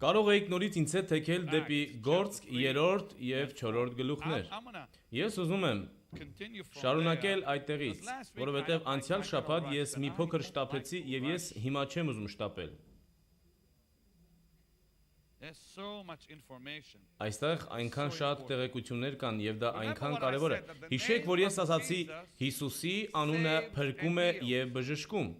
Կարող եք նորից ինձ հետ թեքել դեպի Գործք 3-րդ եւ 4-րդ գլուխներ։ Ես ուզում եմ շարունակել այդտեղից, որովհետեւ անցյալ շաբաթ ես մի փոքր շտապեցի եւ ես հիմա չեմ ուզում շտապել։ Այստեղ այնքան շատ տեղեկություններ կան եւ դա այնքան կարեւոր է։ Հիշեք, որ ես ասացի Հիսուսի անունը փրկում է եւ բժշկում։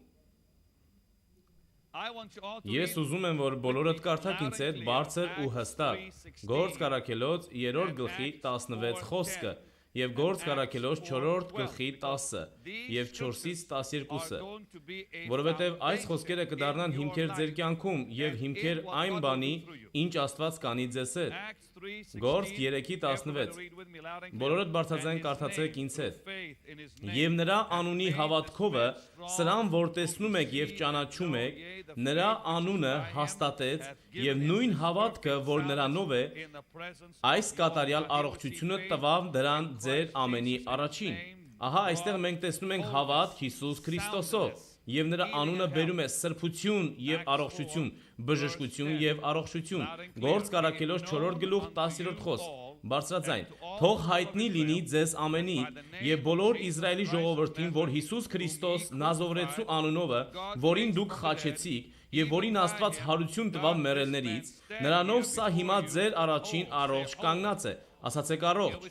Ես ուզում եմ, որ բոլորդ կարդաք ինձ հետ բարձր ու հստակ Գործք առաքելոց 3-րդ գլխի 16 խոսքը եւ Գործք առաքելոց 4-րդ գլխի 10-ը եւ 4-ից 12-ը, որովհետեւ այս խոսքերը կդառնան հիմքեր ձեր կյանքում եւ հիմքեր այն բանի, ինչ Աստված կանի ձեզ հետ։ Գործք 3:16։ Բոլորդ բարձրաձայն կարդացեք ինձ հետ։ Եվ նրա անունի հավատքովը, սրան որ տեսնում եք եւ ճանաչում եք, նրա անունը հաստատեց եւ նույն հավատքը, որ նրանով է, այս կատարյալ առողջությունը տվավ դրան ձեր ամենի առաջին։ Ահա այստեղ մենք տեսնում ենք հավատք Հիսուս Քրիստոսով եւ նրա անունը բերում է սրբություն եւ առողջություն, բժշկություն եւ առողջություն։ Գործք առաքելոց 4-րդ գլուխ 10-րդ խոսք։ Բարձրաձայն. Թող հայտնի լինի ձեզ ամենի եւ բոլոր Իսրայելի ժողովրդին, որ Հիսուս Քրիստոս Նազովրեցու անունովը, որին դուք խաչեցիք եւ որին Աստված հարություն տվավ մեռելներից, նրանով սա հիմա ձեր առաջին առողջ կանգնած է։ Ասացեք առողջ։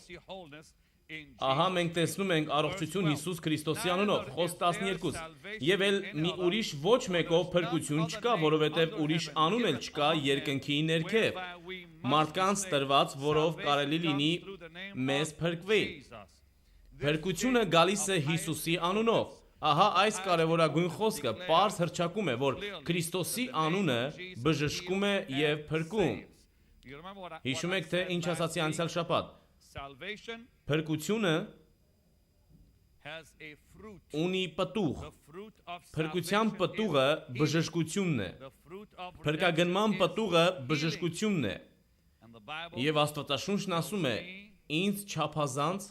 Ահա մենք տեսնում ենք առողջություն Հիսուս Քրիստոսի անունով, խոսք 12։ Եվ էլ մի ուրիշ ոչ մեկով փրկություն չկա, որովհետև ուրիշ անուն էլ չկա երկնքի ներքև, մարդկանց տրված, որով կարելի լինի մեզ փրկվել։ Փրկությունը գալիս է Հիսուսի անունով։ Ահա այս կարևորագույն խոսքը պարզ հռչակում է, որ Քրիստոսի անունը բժշկում է եւ փրկում։ Հիշում եք, թե ինչ ասացի անցյալ շաբաթ։ Փրկությունը ունի պտուղ։ Փրկության պտուղը բժշկությունն է։ Փրկագնման պտուղը բժշկությունն է։ Եվ Աստվածաշունչն ասում է. ինձ չափազանց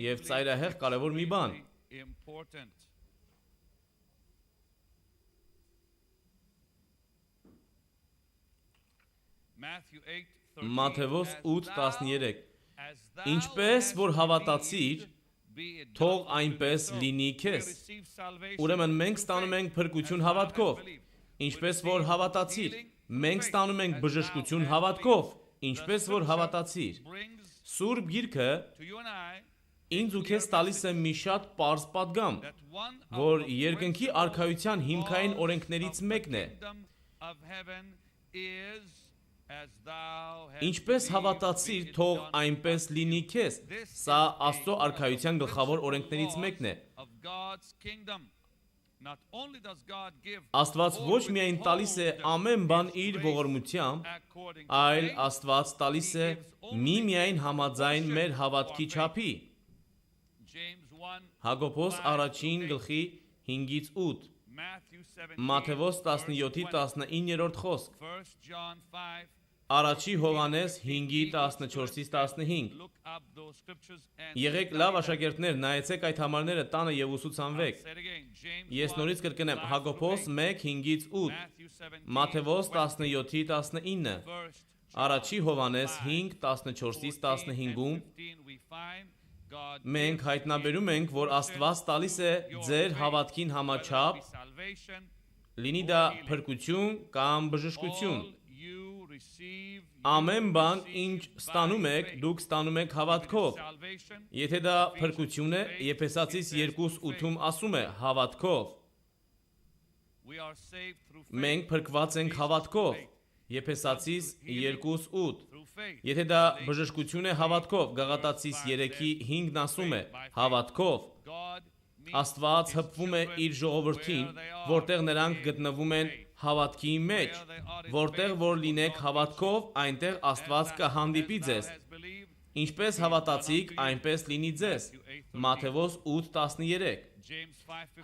եւ ծայրահեղ կարևոր մի բան։ Մատթեոս 8:13 Ինչպես որ հավատացիր, թող այնպես լինի քեզ։ Ուրեմն մենք ստանում ենք փրկություն հավատքով։ Ինչպես որ հավատացիր, մենք ստանում ենք բժշկություն հավատքով, ինչպես որ հավատացիր։ Սուրբ Գիրքը ինձ ու քեզ տալիս է մի շատ պարզ պատգամ, որ երկնքի արքայության հիմքային օրենքներից մեկն է։ Ինչպես հավատացիր, թող այնպես լինի քեզ։ Սա Աստծո արքայության գլխավոր օրենքներից մեկն է։ Աստված ոչ միայն տալիս է ամեն բան իր ողորմությամբ, այլ Աստված տալիս է միմիայն համաձայն մեր հավատքի չափի։ Հակոբոս 1:5-8 Մատթեոս 17:19 խոսք Առաջի Հովհաննես 5:14-15 Եղեք լավ աշակերտներ, նայեցեք այդ համարները տանը եւ ուսուցանվեք։ Ես նորից կրկնեմ Հակոբոս 1:5-8 Մատթեոս 17:19 Առաջի Հովհաննես 5:14-15-ում մենք հայտնաբերում ենք, որ Աստված տալիս է ձեր հավատքին համաչափ, լինի դա փրկություն կամ բժշկություն։ Ամեն բան, ինչ ստանում եք, դուք ստանում եք հավատքով։ Եթե դա փրկություն է, Եփեսացիս 2:8-ում ասում է հավատքով։ Մենք փրկված ենք հավատքով։ Եփեսացիս 2:8 Եթե դա բժշկություն է հավատքով, Գաղատացիս 3:5-ն ասում է հավատքով։ Աստված հպվում է իր ժողովրդին, որտեղ նրանք գտնվում են հավատքի մեջ, որտեղ որ լինեք հավատքով, այնտեղ Աստված կհանդիպի ձեզ։ Ինչպես հավատացիք, այնպես լինի ձեզ։ Մատթեոս 8:13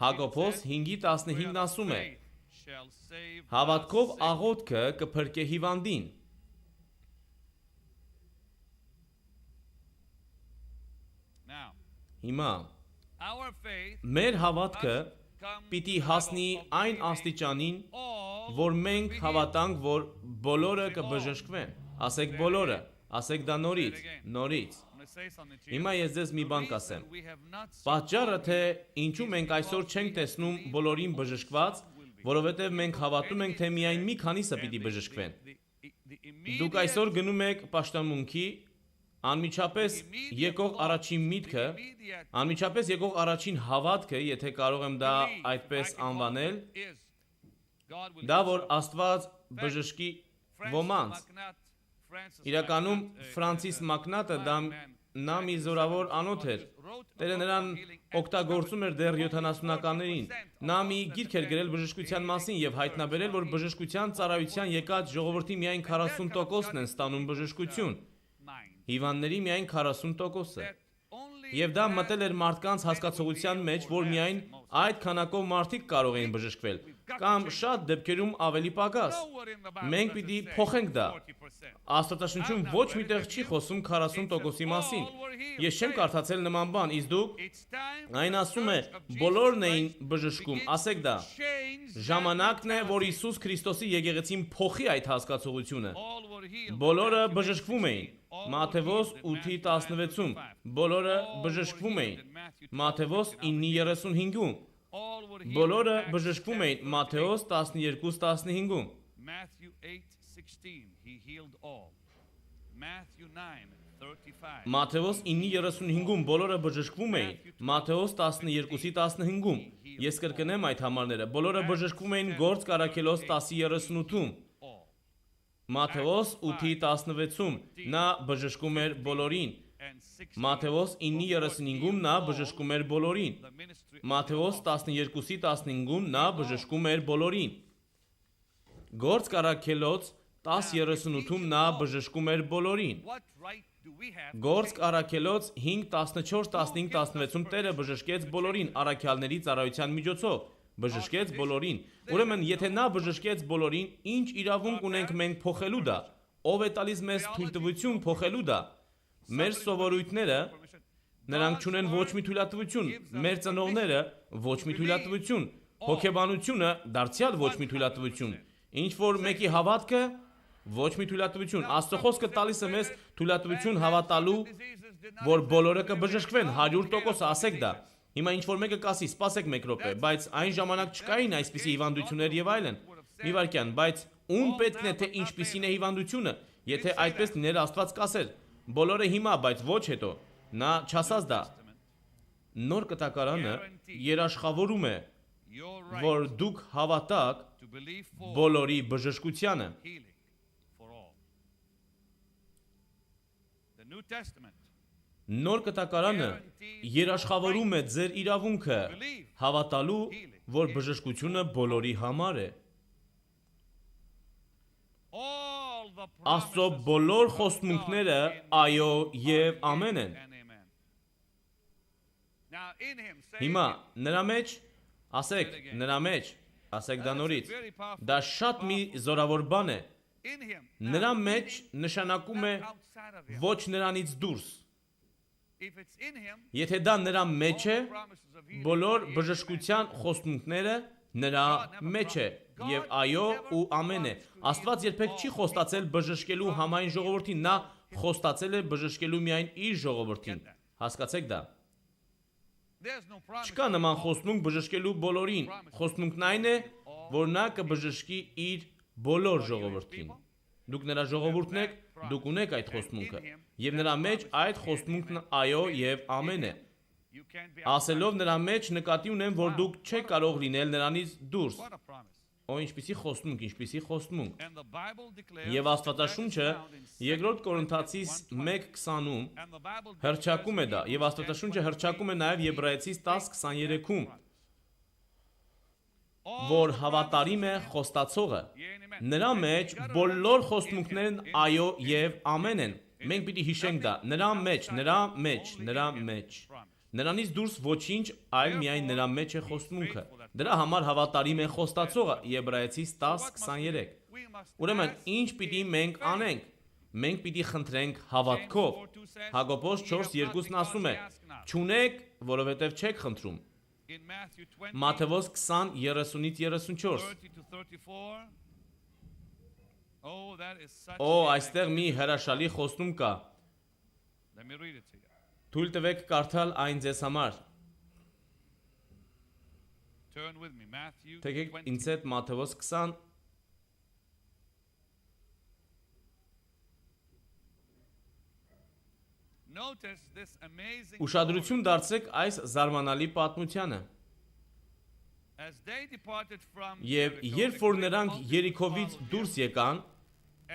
Հակոբոս 5:15-ն ասում է. Հավատքով աղոթքը կփրկե հիվանդին։ Հիմա մեր հավատքը պիտի հասնի այն աստիճանին, որ մենք հավատանք, որ բոլորը կբժշկվեն։ Ասեք բոլորը, ասեք դա նորից։ Հիմա ես ձեզ մի բան կասեմ։ Պատճառը թե ինչու մենք այսօր չենք տեսնում բոլորին բժշկված, որովհետև մենք հավատում ենք, թե միայն մի քանիսը պիտի բժշկվեն։ Դուք այսօր գնում եք պաշտամունքի, անմիջապես եկող առաջին միտքը, անմիջապես եկող առաջին հավատքը, եթե կարող եմ դա այդպես անվանել, դա որ Աստված բժշկի ոմանց։ Իրականում Ֆրանցիս Մակնատը նա մի զորավոր անոթ էր, Տերը նրան օգտագործում էր դեռ 70-ականներին, նա մի գիրք էր գրել բժշկության մասին և հայտնաբերել, որ բժշկության ծառայության եկած ժողովրդի միայն 40%-ն են ստանում բժշկություն, հիվանդների միայն 40%-ը, և դա մտել էր մարդկանց հասկացողության մեջ, որ միայն այդ քանակով մարդիկ կարող էին բժշկվել, կամ շատ դեպքերում ավելի պակաս։ Մենք պիտի փոխենք դա։ Աստվածաշնչում ոչ մի տեղ չի խոսում 40%-ի մասին։ Ես չեմ կարդացել նման բան, իսկ դուք այն ասում է բոլորն էին բժշկում, ասեք դա։ Ժամանակն է, որ Հիսուս Քրիստոսի եկեղեցին փոխի այդ հասկացողությունը։ Բոլորը բժշկվում էին։ Մատթեոս 8:16-ում բոլորը բժշկվում էին։ Մատթեոս 9:35-ում բոլորը բժշկվում էին։ Մատթեոս 12:15-ում Մատթեոս 9:35-ում բոլորը բժշկվում էին։ Մատթեոս 12:15-ում Ես կրկնեմ այդ համարները։ Բոլորը բժշկվում էին Գործք առաքելոց 10:38-ում Մատթեոս 8:16-ում նա բժշկում էր բոլորին։ Մատթեոս 9:35-ում նա բժշկում էր բոլորին։ Մատթեոս 12:15-ում նա բժշկում էր բոլորին։ Գործք առաքելոց 10:38-ում նա բժշկում էր բոլորին։ Գործք առաքելոց 5:14-15-16-ում Տերը բժշկեց բոլորին առաքյալների ծառայության միջոցով, բժշկեց բոլորին։ Ուրեմն, եթե նա բժշկեց բոլորին, ինչ իրավունք ունենք մենք փոխելու դա։ Ով է տալիս մեզ թույլտվություն փոխելու դա։ Մեր սովորույթները, նրանք չունեն ոչ մի թույլատվություն, մեր ծնողները ոչ մի թույլատվություն, հոգեբանությունը դարձյալ ոչ մի թույլատվություն, ինչ որ մեկի հավատքը ոչ մի թույլատվություն։ Աստծո խոսքը տալիս է մեզ թույլատվություն հավատալու, որ բոլորը կբժշկվեն 100%, ասեք դա։ Հիմա ինչ որ մեկը կասի, սպասեք մեկ րոպե, բայց այն ժամանակ չկային այսպիսի հիվանդություններ եւ այլն։ Մի վարքյան, բայց ում պետքն է թե ինչպիսին է հիվանդությունը, եթե այդպես լիներ Աստված կասեր, բոլորը հիմա, բայց ոչ հետո։ Նա չասաց դա։ Նոր կտակարանը երաշխավորում է, որ դուք հավատաք բոլորի բժշկությանը։ Նոր կտակարանը երաշխավորում է ձեր իրավունքը հավատալու, որ բժշկությունը բոլորի համար է։ Աստծո բոլոր խոստմունքները այո եւ ամեն են։ Հիմա նրա մեջ, ասեք դա նորից, դա շատ մի զորավոր բան է։ Նրա մեջ նշանակում է ոչ նրանից դուրս։ Եթե դա նրա մեջ է, բոլոր բժշկության խոստմունքները նրա մեջ է եւ այո ու ամեն է։ Աստված երբեք չի խոստացել բժշկելու համայն ժողովրդին, նա խոստացել է բժշկելու միայն իր ժողովրդին։ Հասկացեք դա։ Չկա նման խոստմունք բժշկելու բոլորին։ Խոստմունքն այն է, որ նա կբժշկի իր բոլոր ժողովրդին։ Դուք նրա ժողովուրդն եք, դուք ունեք այդ խոստմունքը, եւ նրա մեջ այդ խոստմունքն այո եւ ամեն է։ Ասելով նրա մեջ նկատի ունեմ, որ դուք չեք կարող լինել նրանից դուրս։ Օ, ինչպիսի խոստմունք։ Եվ Աստվածաշունչը Երկրորդ Կորինթացիս 1:20-ում հռչակում է դա, եւ Աստվածաշունչը հռչակում է նաեւ Եբրայեցիս 10:23-ում, որ հավատարիմ է խոստացողը։ Նրա մեջ բոլոր խոստմունքներն այո եւ ամեն են։ Մենք պիտի հիշենք դա։ Նրա մեջ։ Նրանից դուրս ոչինչ, այլ միայն նրա մեջ է խոստմունքը։ Դրա համար հավատարիմ է խոստացողը։ Եբրայեցիս 10:23։ Ուրեմն, ինչ պիտի մենք անենք։ Մենք պիտի խնդրենք հավատքով։ Հակոբոս 4:2-ն ասում է. «Չունեք, որովհետև չեք խնդրում»։ in Matthew 20, Մատթեոս 20:30-ից 34։ 30 to 34. Oh, that is such Օ, a այստեղ մի հրաշալի խոստում կա։ Let me read it to you. Թույլ տվեք կարդալ այն ձեզ համար։ Turn with me, Matthew Թեքեք 20. ինձ հետ Մատթեոս 20 Notice this amazing Ուշադրություն story. դարձրեք այս զարմանալի պատմությանը։ As they departed from Եվ Jericho, երբ a որ great նրանք multitude Երիքովից followed դուրս him, եկան,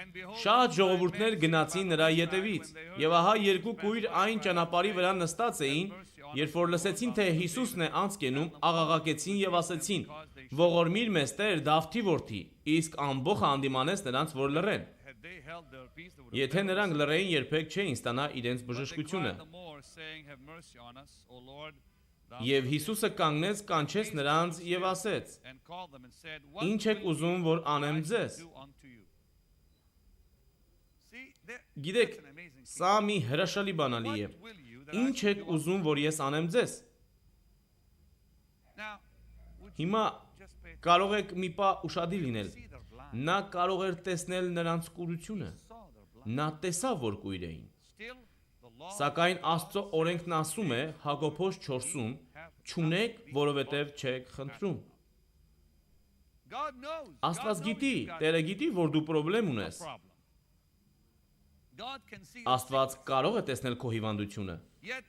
and behold, շատ blind ժողովուրդներ men գնացին sitting նրա by the ետևից, roadside, when they heard եւ the ահա voice երկու of կույր Jesus այն Christ, ճանապարհի saying, վրա նստած էին, "Have mercy on երբ us, որ Lord, լսեցին, thou թե son of Հիսուսն է David." անց կենում, And the աղաղակեցին եւ ասեցին. «Ողորմիր մեզ Տեր Դավթի որդի», իսկ ամբողը հանդիմանեց նրանց, որ լռեն։ Had they held their peace, they would have Եթե never նրանք sinned. լռեին, երբեք չէին ստանա իրենց But they բժշկությունը։ cried the more, saying, "Have mercy on us, O Lord, thou Եվ son of Հիսուսը կանգնեց, կանչեց նրանց եւ ասեց. David." And called them and said, "What Ինչ եք will ուզում, you որ that I անեմ should ձեզ։ do unto you?" See, Գիտեք, that's an amazing thing. սա մի հրաշալի բանալի է։ What will you that I Ինչ should եք do unto ուզում, որ ես անեմ ձեզ։ Now, would you Հիմա just pay կարող եք մի պա ուշադիր լինել։ see their blind? Նա կարող էր տեսնել նրանց կուրությունը։ Saw their blind. Նա տեսավ, որ կույր էին։ Still, the law Սակայն Աստծո օրենքն ասում է Հակոբոս 4-ում. Չունեք, որովհետև չեք խնդրում։ God knows. Աստված God գիտի, knows you got Տերը գիտի, որ դու խնդրեմ a ունես։ problem. God can see your Աստված sickness, կարող է տեսնել քո հիվանդությունը։ yet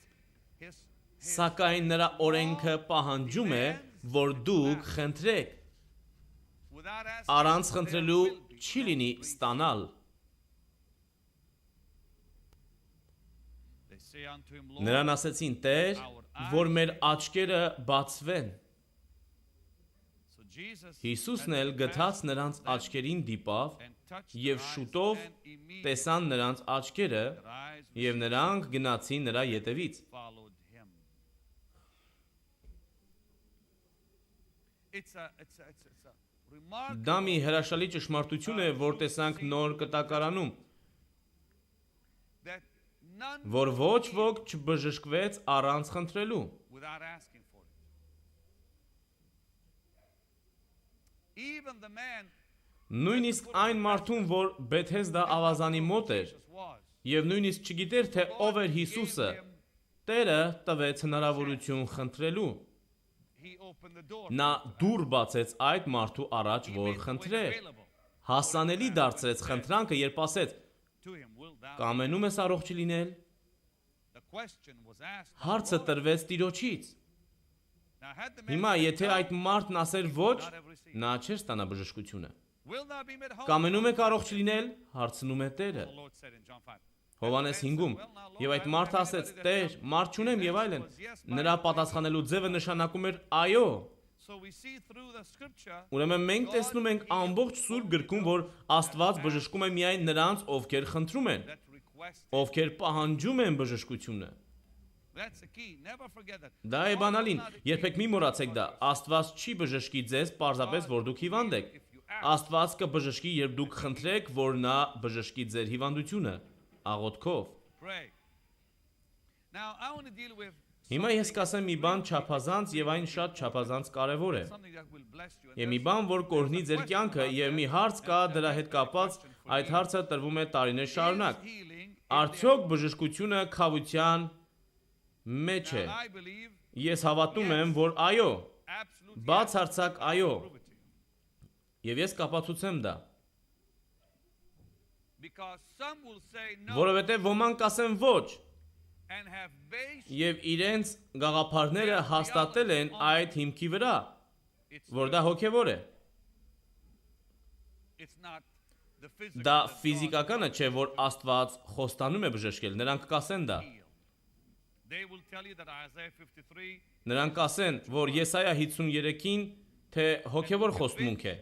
his Սակայն նրա օրենքը պահանջում է, որ դուք խնդրեք։ without asking, Առանց there խնդրելու will be չի no լինի breach. ստանալ։ They say unto him, Lord, Նրան ասեցին. Տեր, որ մեր աչքերը բացվեն։ so Jesus Հիսուսն went էլ to գթած pass նրանց them աչքերին դիպավ and touched եւ their eyes, շուտով and immediately տեսան նրանց աչքերը their eyes եւ նրանք գնացին նրա ետևից։ followed him. It's a remarkable Դա մի հրաշալի ճշմարտություն է, որ տեսանք նոր կտակարանում, that none որ ոչ ոք չբժշկվեց առանց խնդրելու։ without asking for it. Even the man Նույնիսկ այն մարդուն, որ Բեթհեսդա ավազանի մոտ էր, Jesus was, եւ նույնիսկ չգիտեր, թե ով էր Հիսուսը, Տերը տվեց հնարավորություն խնդրելու։ he opened the door. Նա դուր բացեց այդ մարդու առաջ, He որ made the way խնդրեր։ available Հասանելի դարձրեց խնդրանքը, երբ ասեց. to him. Will thou? Կամենում ես առողջ լինել։ The question was asked. by Հարցը the Lord. տրվեց Տիրոջից։ Now, had the man Հիմա said եթե no, այդ մարդն ասեր ոչ, not have received. նա չէր ստանա բժշկությունը։ Will thou be made whole? Կամենում եք առողջ լինել, հարցնում է Տերը։ The Lord said in John 5. Հովանես 5-ում։ Եվ այդ մարդը ասեց. Տեր, մարդ չունեմ եւ այլն։ Նրա պատասխանելու ձևը նշանակում էր այո։ So we see through the scripture Ուրեմն մենք տեսնում ենք ամբողջ Սուրբ գրքում, որ Աստված բժշկում է միայն նրանց, ովքեր խնդրում են, that request. ովքեր պահանջում են բժշկությունը։ That's the key. Never forget that. Դա է բանալին, երբեք մի մոռացեք դա։ Աստված չի բժշկի ձեզ պարզապես, որ դուք հիվանդ եք։ Աստված կբժշկի, երբ դուք խնդրեք, որ նա բժշկի ձեր հիվանդությունը աղոթքով։ Pray. Now I want to deal with Հիմա ես կասեմ մի բան չափազանց եւ այն շատ չափազանց կարեւոր է։ something that will bless you. Եվ մի բան, որ կօրհնի ձեր կյանքը, եւ մի հարց կա դրա հետ կապված, այդ հարցը տրվում է տարիներ շարունակ։ Արդյոք բժշկությունը քավության մեջ է։ I believe Ես հավատում եմ, որ այո, absolutely բացարձակ այո, prove it to you. եւ ես կապացուցեմ դա, Because some will say no որովհետեւ ոմանք ասեն ոչ, and have based եւ իրենց գաղափարները հաստատել են այդ հիմքի վրա, it's որ դա հոգեվոր է։ it's not the physical Դա that God ֆիզիկականը չէ, որ Աստված խոստանում է բժշկել, նրանք կասեն դա։ healed. They will tell you that Isaiah 53 Նրանք ասեն, որ Եսայա 53-ին թե հոգևոր խոստմունք է։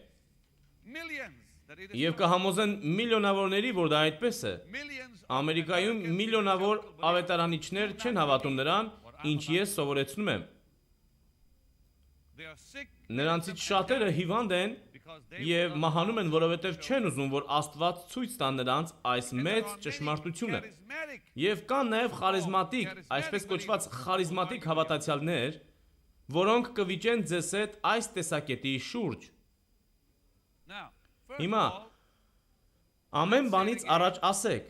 millions that it is Եվ կհամոզեն միլիոնավորների, որ դա այդպես է։ millions of Ամերիկայում Americans միլիոնավոր evangelical believers ավետարանիչներ չեն հավատում նրան, ինչ ես սովորեցնում եմ։ they are sick Նրանցից շատերը հիվանդ են because they եւ will not մահանում են, որովհետեւ show չեն ուզում, որ Աստված ցույց տա նրանց այս And there մեծ are many ճշմարտությունը։ charismatic Եվ կան նաև խարիզմատիկ, այսպես կոչված խարիզմատիկ հավատացյալներ, որոնք կվիճեն ձեզ հետ այս տեսակետի շուրջ։ Now, first Հիմա of all, ամեն բանից առաջ ասեք,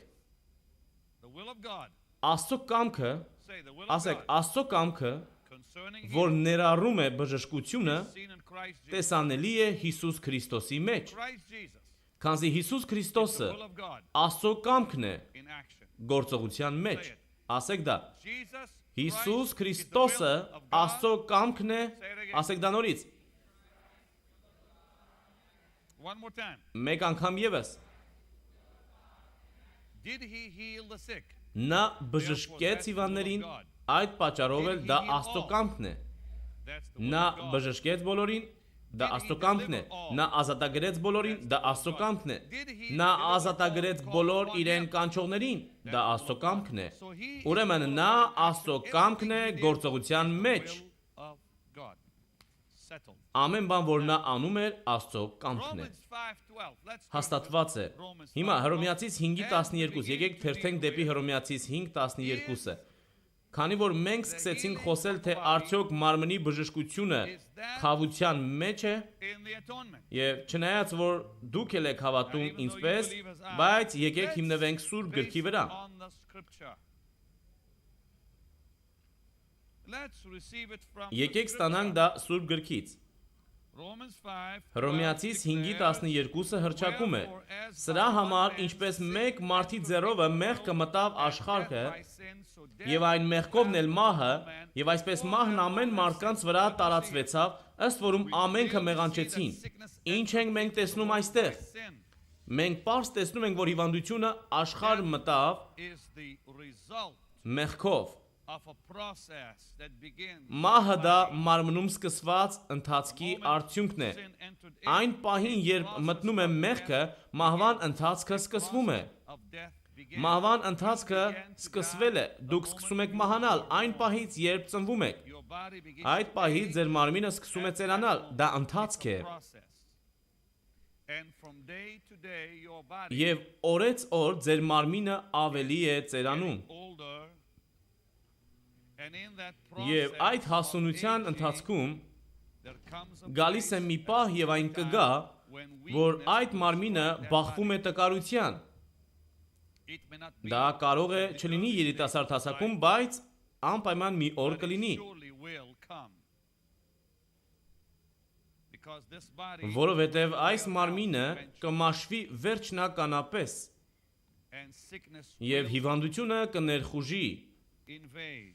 the will of God. Աստծո կամքը, Say the will of ասեք, God Աստծո կամքը, concerning որ him ներառում է բժշկությունը, seen in Christ Jesus. տեսանելի է Հիսուս Քրիստոսի մեջ։ Christ Jesus, Քանզի Հիսուս the Քրիստոսը will of God Աստծո կամքն է in action. գործողության մեջ։ Ասեք դա։ Jesus Հիսուս Christ is the Քրիստոսը will of God. Աստծո կամքն է, ասեք դա նորից։ One more time. Մեկ անգամ եւս։ Did he heal the sick? Նա բժշկեց հիվանդներին, այդ պատճառով էլ դա Աստծո կամքն է։ That's the will Նա of God. բժշկեց բոլորին, դա Աստծո կամքն է։ Նա ազատագրեց բոլորին, դա Աստծո կամքն է։ Նա ազատագրեց բոլոր իրեն կանչողներին, դա Աստծո կամքն է։ Ուրեմն նա Աստծո կամքն է գործողության մեջ։ Will of God. Settled. Ամեն բան, որ նա անում էր, Աստծո կամքն է։ Romans 5:12. Let's go Հաստատված է։ Romans Հիմա 5:12. Հռոմեացիս 5:12, եկեք թերթենք դեպի Հռոմեացիս 5:12-ը։ Քանի որ մենք սկսեցինք խոսել, թե արդյոք մարմնի բժշկությունը խավության մեջ է, in the atonement. եւ չնայած որ դուք եք հավատում ինձպես, բայց եկեք հիմնվենք Սուրբ գրքի վրա։ On the scripture. Let's receive it from the Եկեք scripture. ստանանք դա Սուրբ գրքից։ Romans 5. Հռոմեացիս 5:12-ը հրճակում է. Սրա համար, ինչպես մեկ մարդի ձեռովը մեղքը մտավ աշխարհը, եւ այն մեղքովն էլ մահը, եւ այսպես մահն ամեն մարդկանց վրա տարածվեցավ, ըստ որում ամենքը մեղանչեցին։ Ինչ ենք մենք տեսնում այստեղ։ Մենք պարզ տեսնում ենք, որ հիվանդությունը աշխարհ մտավ is the result մեղքով։ of a process that begins. Մահը դա մարմնում սկսված ընթացքի արդյունքն է։ Sin entered Այն պահին, երբ մտնում է մեղքը, մահվան ընթացքը սկսվում է։ of death began. Մահվան ընթացքը սկսվել է։ Դուք սկսում եք մահանալ այն պահից, երբ ծնվում եք։ Your body begins Այդ պահից ձեր մարմինը սկսում է ծերանալ։ Դա ընթացք է։ process. And from day to day your body Եվ օրեց օր ձեր մարմինը ավելի է ծերանում։ older. And in that Եվ process այդ հասունության of aging, ընթացքում there comes a գալիս է մի պահ եւ այն կգա, when որ weakness այդ մարմինը բախվում է տկարության։ it may not be Դա կարող է չլինի երիտասարդ հասակում, բայց անպայման մի օր կլինի, surely will come. Because this body որովհետև այս մարմինը կմաշվի վերջնականապես and sickness եւ will հիվանդությունը կներխուժի։ invade.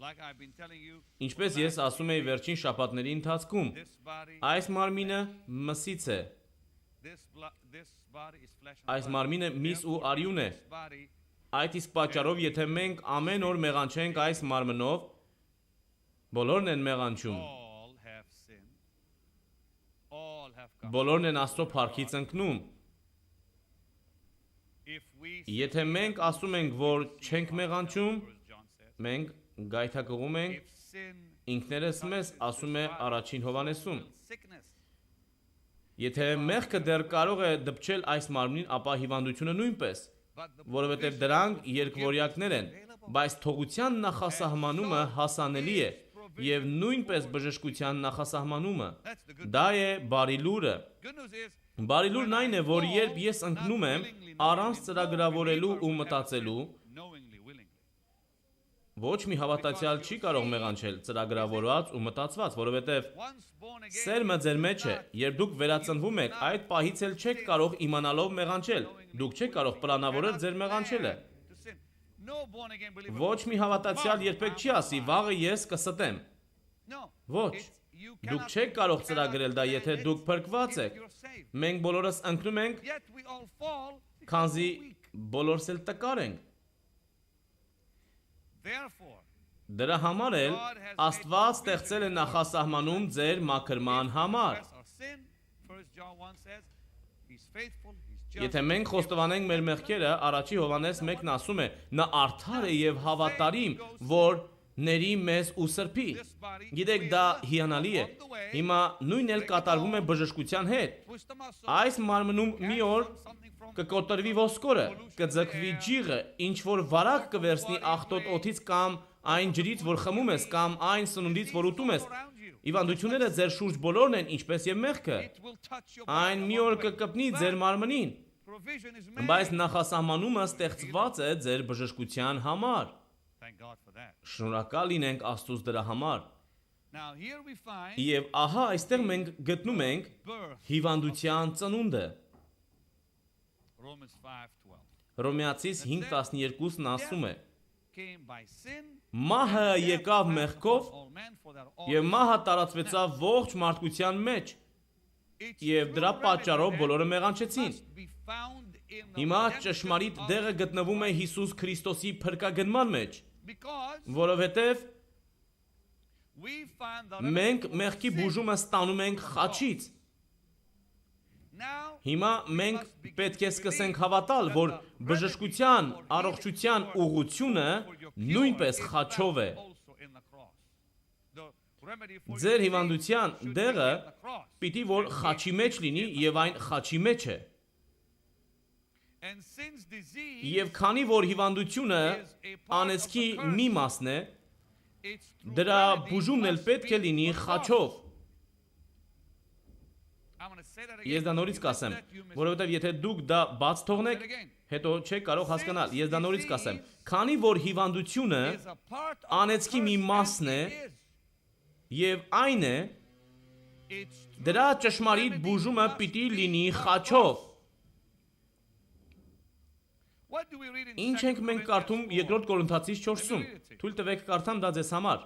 Like I've been telling you, Ինչպես ես ասում եի վերջին շաբաթների ընթացքում, this body, այս մարմինը մսից է, this body is flesh and այս blood. մարմինը միս ու արյուն է։ This body Այդ իսկ պատճառով, եթե մենք ամեն օր մեղանչենք այս մարմնով, բոլորն են մեղանչում, all have sinned. All have come. բոլորն են Աստծո փառքից ընկնում։ If we Եթե մենք ասում ենք, որ չենք մեղանչում, as John says, մենք գայթակղում ենք if sin ինքներս մեզ, ասում է առաջին Հովանեսում։ sickness, Եթե մեղքը դեռ կարող է դպչել այս մարմնին, ապա հիվանդությունը նույնպես, but the որովհետև դրանք երկվորյակներ են, բայց թողության նախասահմանումը հասանելի է եւ նույնպես բժշկության նախասահմանումը։ that's the good. Դա է բարի լուրը։ Good news is Բարի լուրն այն է, որ երբ ես ընկնում եմ առանց ծրագրավորելու ու մտածելու, knowingly, willingly. ոչ մի հավատացյալ չի կարող մեղանչել ծրագրավորված ու մտածված, որովհետև Once born again, սերմը ձեր մեջ է, երբ դուք վերածնվում եք, այդ պահից էլ չեք կարող իմանալով մեղանչել, դուք չեք կարող պլանավորել ձեր մեղանչելը։ to sin. No born again believer. Ոչ մի հավատացյալ երբեք չի ասի, վաղը ես կստեմ։ No. Ոչ։ You Դուք cannot- չեք կարող you ծրագրել դա, cannot եթե plan դուք it փրկված if եք։ you're saved. Մենք բոլորս ընկնում ենք, Yet we all fall because քանզի we're weak. բոլորս էլ տկար ենք։ Therefore, Դրա համար էլ Աստված ստեղծել է նախասահմանում ձեր մաքրման համար։ confess our sin, 1 John 1 says, he's faithful, he's just. Եթե մենք խոստովանենք մեր մեղքերը, առաջի Հովանես 1-ն ասում է, նա արդար է եւ հավատարիմ, որ ների մեզ ու սրբի։ Գիտեք, դա հիանալի է։ Հիմա նույնն էլ կատարվում է բժշկության հետ։ Push the muscle, Այս մարմնում մի օր something from կկոտրվի ոսկորը, կձգվի ջիղը, ինչ որ վարակ կվերցնի աղտոտ օդից կամ այն ջրից, որ խմում ես, կամ այն սնունդից, որ ուտում ես։ Հիվանդությունները ձեր շուրջ բոլորն են, ինչպես եւ մեղքը։ Այն մի օր կկպնի ձեր մարմնին, բայց նախասահմանումը ստեղծված է ձեր բժշկության համար։ Շնորհակալ լինենք Աստծուց դրա համար։ Եվ ահա այստեղ մենք գտնում ենք հիվանդության ծնունդը։ Հռոմեացիս 5:12-ն ասում է. Մահը եկավ մեղքով, եւ մահը տարածվեցավ ողջ մարդկության մեջ, եւ դրա պատճառով բոլորը մեղանչեցին։ Հիմա ճշմարիտ դեղը գտնվում է Հիսուս Քրիստոսի փրկագնման մեջ, որովհետեւ մենք մեղքի բուժումը ստանում ենք խաչից։ Հիմա մենք պետք է սկսենք հավատալ, որ բժշկության, առողջության ուղղությունը նույնպես խաչով է։ Ձեր հիվանդության դեղը պիտի որ խաչի մեջ լինի եւ այն խաչի մեջ է։ Եվ քանի որ հիվանդությունը անեծքի մի մասն է, դրա բուժումն էլ պետք է լինի խաչով։ Ես դա նորից կասեմ, որովհետև եթե դուք դա բաց թողնեք, հետո չեք կարող հասկանալ։ Ես դա նորից կասեմ, քանի որ հիվանդությունը անեծքի մի մասն է եւ այն է, դրա ճշմարիտ բուժումը պիտի լինի խաչով։ Ինչ ենք մենք կարդում 2 Կորինթացիս 4-ում։ Թույլ տվեք կարդամ դա ձեզ համար։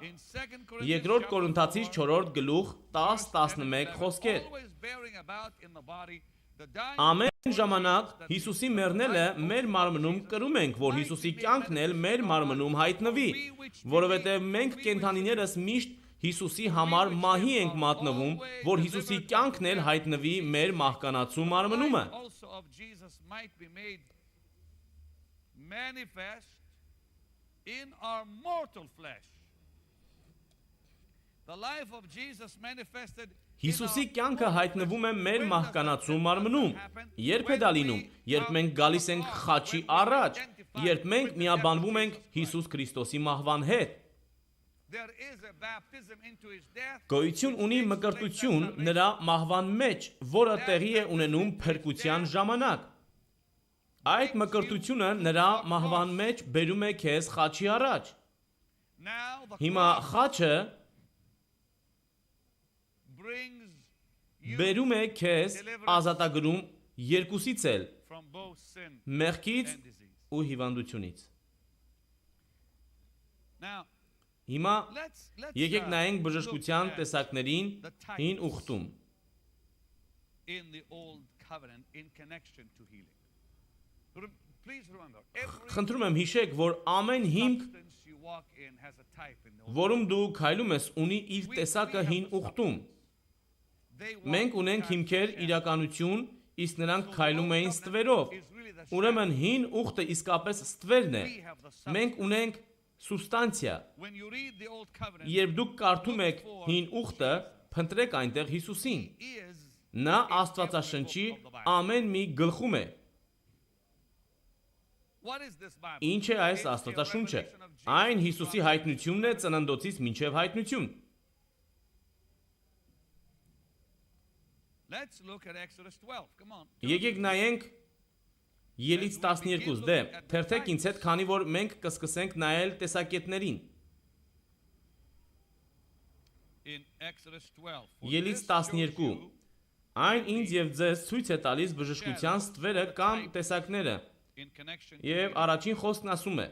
2 Կորինթացիս 4-րդ գլուխ 10-11 խոսքեր։ Ամեն ժամանակ Հիսուսի մեռնելը մեր մարմնում կրում ենք, որ Հիսուսի կյանքն էլ մեր մարմնում հայտնվի, որովհետև մենք կենդանիներս միշտ Հիսուսի համար մահի ենք մատնվում, որ Հիսուսի կյանքն էլ հայտնվի մեր մահկանացու մարմնումը։ Manifest in our mortal flesh. The life of Jesus manifested. Հիսուսի կյանքը հայտնվում է մեր մահկանացու մարմնում։ Երբ է դա լինում, երբ մենք գալիս ենք խաչի առաջ, երբ մենք միաբանվում ենք Հիսուս Քրիստոսի մահվան հետ։ Գոյություն ունի մկրտություն նրա մահվան մեջ, որը տեղի է ունենում փրկության ժամանակ։ Այդ մկրտությունը նրա մահվան մեջ բերում է քեզ խաչի առաջ։ Հիմա խաչը բերում է քեզ ազատագրում երկուսից էլ՝ մեղքից ու հիվանդությունից։ Հիմա եկեք նայենք բժշկության տեսակներին հին ուխտում։ Խնդրում եմ հիշեք, որ ամեն հիմք, որում դու քայլում ես, ունի իր տեսակը հին ուխտում։ Մենք ունենք հիմքեր իրականություն, իսկ նրանք քայլում էին ստվերով։ Ուրեմն հին ուխտը իսկապես ստվերն է։ Մենք ունենք սուստանցիա։ Երբ դուք կարդում եք հին ուխտը, փնտրեք այնտեղ Հիսուսին։ Նա Աստվածաշնչի ամեն մի գլխում է։ Ինչ է այս Աստվածաշունչը։ Այն Հիսուսի հայտնությունն է ծննդոցից մինչև հայտնություն։ Եկեք նայենք Ելից 12, դե, թերթեք ինձ հետ, քանի որ մենք կսկսենք նայել տեսակետներին։ Ելից 12, այն ինձ և ձեզ ցույց է տալիս բժշկության ստվերը կամ տեսակները։ Եվ առաջին խոսքն ասում է.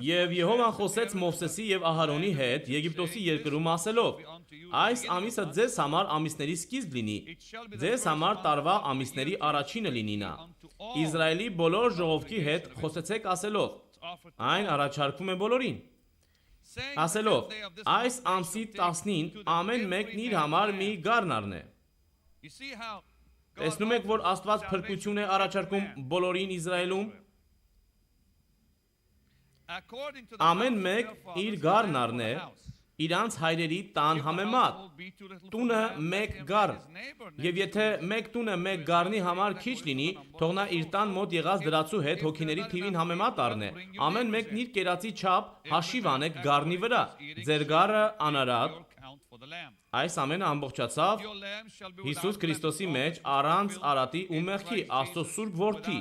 Եվ Եհովան խոսեց Մովսեսի և Ահարոնի հետ Եգիպտոսի երկրում ասելով. Այս ամիսը ձեզ համար ամիսների սկիզբ լինի, ձեզ համար տարվա ամիսների առաջինը լինի նա։ Իսրայելի բոլոր ժողովրդի հետ խոսեցեք ասելով. Այն առաջարկվում է բոլորին։ Ասելով, այս ամսի 10-ին ամեն մեկն իր համար մի գառն առնե։ Տեսնում եք, որ Աստված փրկություն է առաջարկում բոլորին Իսրայելում։ Ամեն մեկ իր գառն առնե, իրանց հայրերի տան համեմատ, տունը մեկ գառ, եւ եթե մեկ տունը մեկ գառնի համար քիչ լինի, թող նա իր տան մոտ եղած դրածու հետ հոգիների թիվին համեմատ առնե, ամեն մեկն իր կերածի չափ հաշիվ անեք գառնի վրա, ձեր գառը անարատ, այս ամենը ամբողջացավ Հիսուս Քրիստոսի մեջ առանց արատի ու մեղքի, Աստծո սուրբ որդի,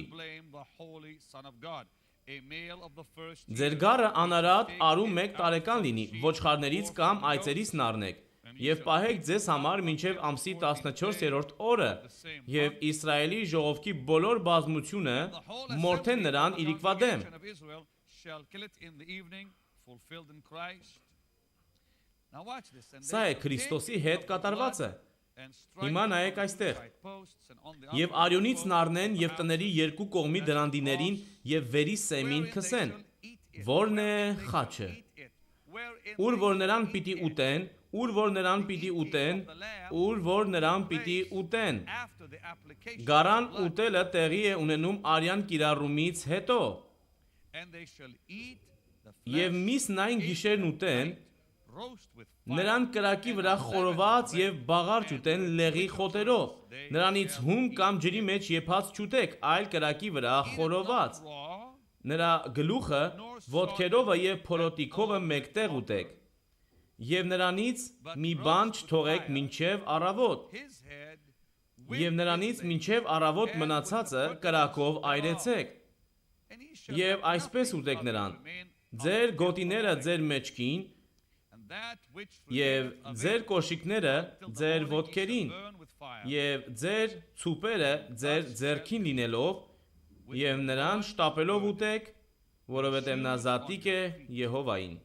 ձեր գառը անարատ արու 1 տարեկան լինի, ոչխարներից կամ այծերից նառնեք, եւ պահեք ձեզ համար մինչև ամսի 14-րդ օրը, եւ Իսրայելի ժողովքի բոլոր բազմությունը մորթեն նրան իրիկվա դեմ։ Սա է Քրիստոսի հետ կատարվածը։ Հիմա նայեք այստեղ։ Եվ արյունից նառնեն եւ տների երկու կողմի դրանդիներին եւ վերի սեմին քսեն։ Որն է խաչը։ Ուր որ նրան պիտի ուտեն, ուր որ նրան պիտի ուտեն, ուր որ նրան պիտի ուտեն։ Գարան ուտելը տեղի է ունենում արյան կիրառումից հետո։ Եվ միսն այն գիշերն ուտեն, նրան կրակի վրա խորոված եւ բաղարջ ուտեն լեղի խոտերով, նրանից հում կամ ջրի մեջ եփած չուտեք, այլ կրակի վրա խորոված, նրա գլուխը, ոտքերովը եւ փորոտիկովը մեկտեղ ուտեք, եւ նրանից մի բան չթողեք մինչեւ առավոտ, եւ նրանից մինչեւ առավոտ մնացածը կրակով այրեցեք, եւ այսպես ուտեք նրան, ձեր գոտիները ձեր մեջքին, և ձեր կոշիկները ձեր ոտքերին, և ձեր ցուպերը ձեր ձեռքին լինելով, և նրան շտապելով ուտեք, որովհետև նա զատիկ է Եհովային։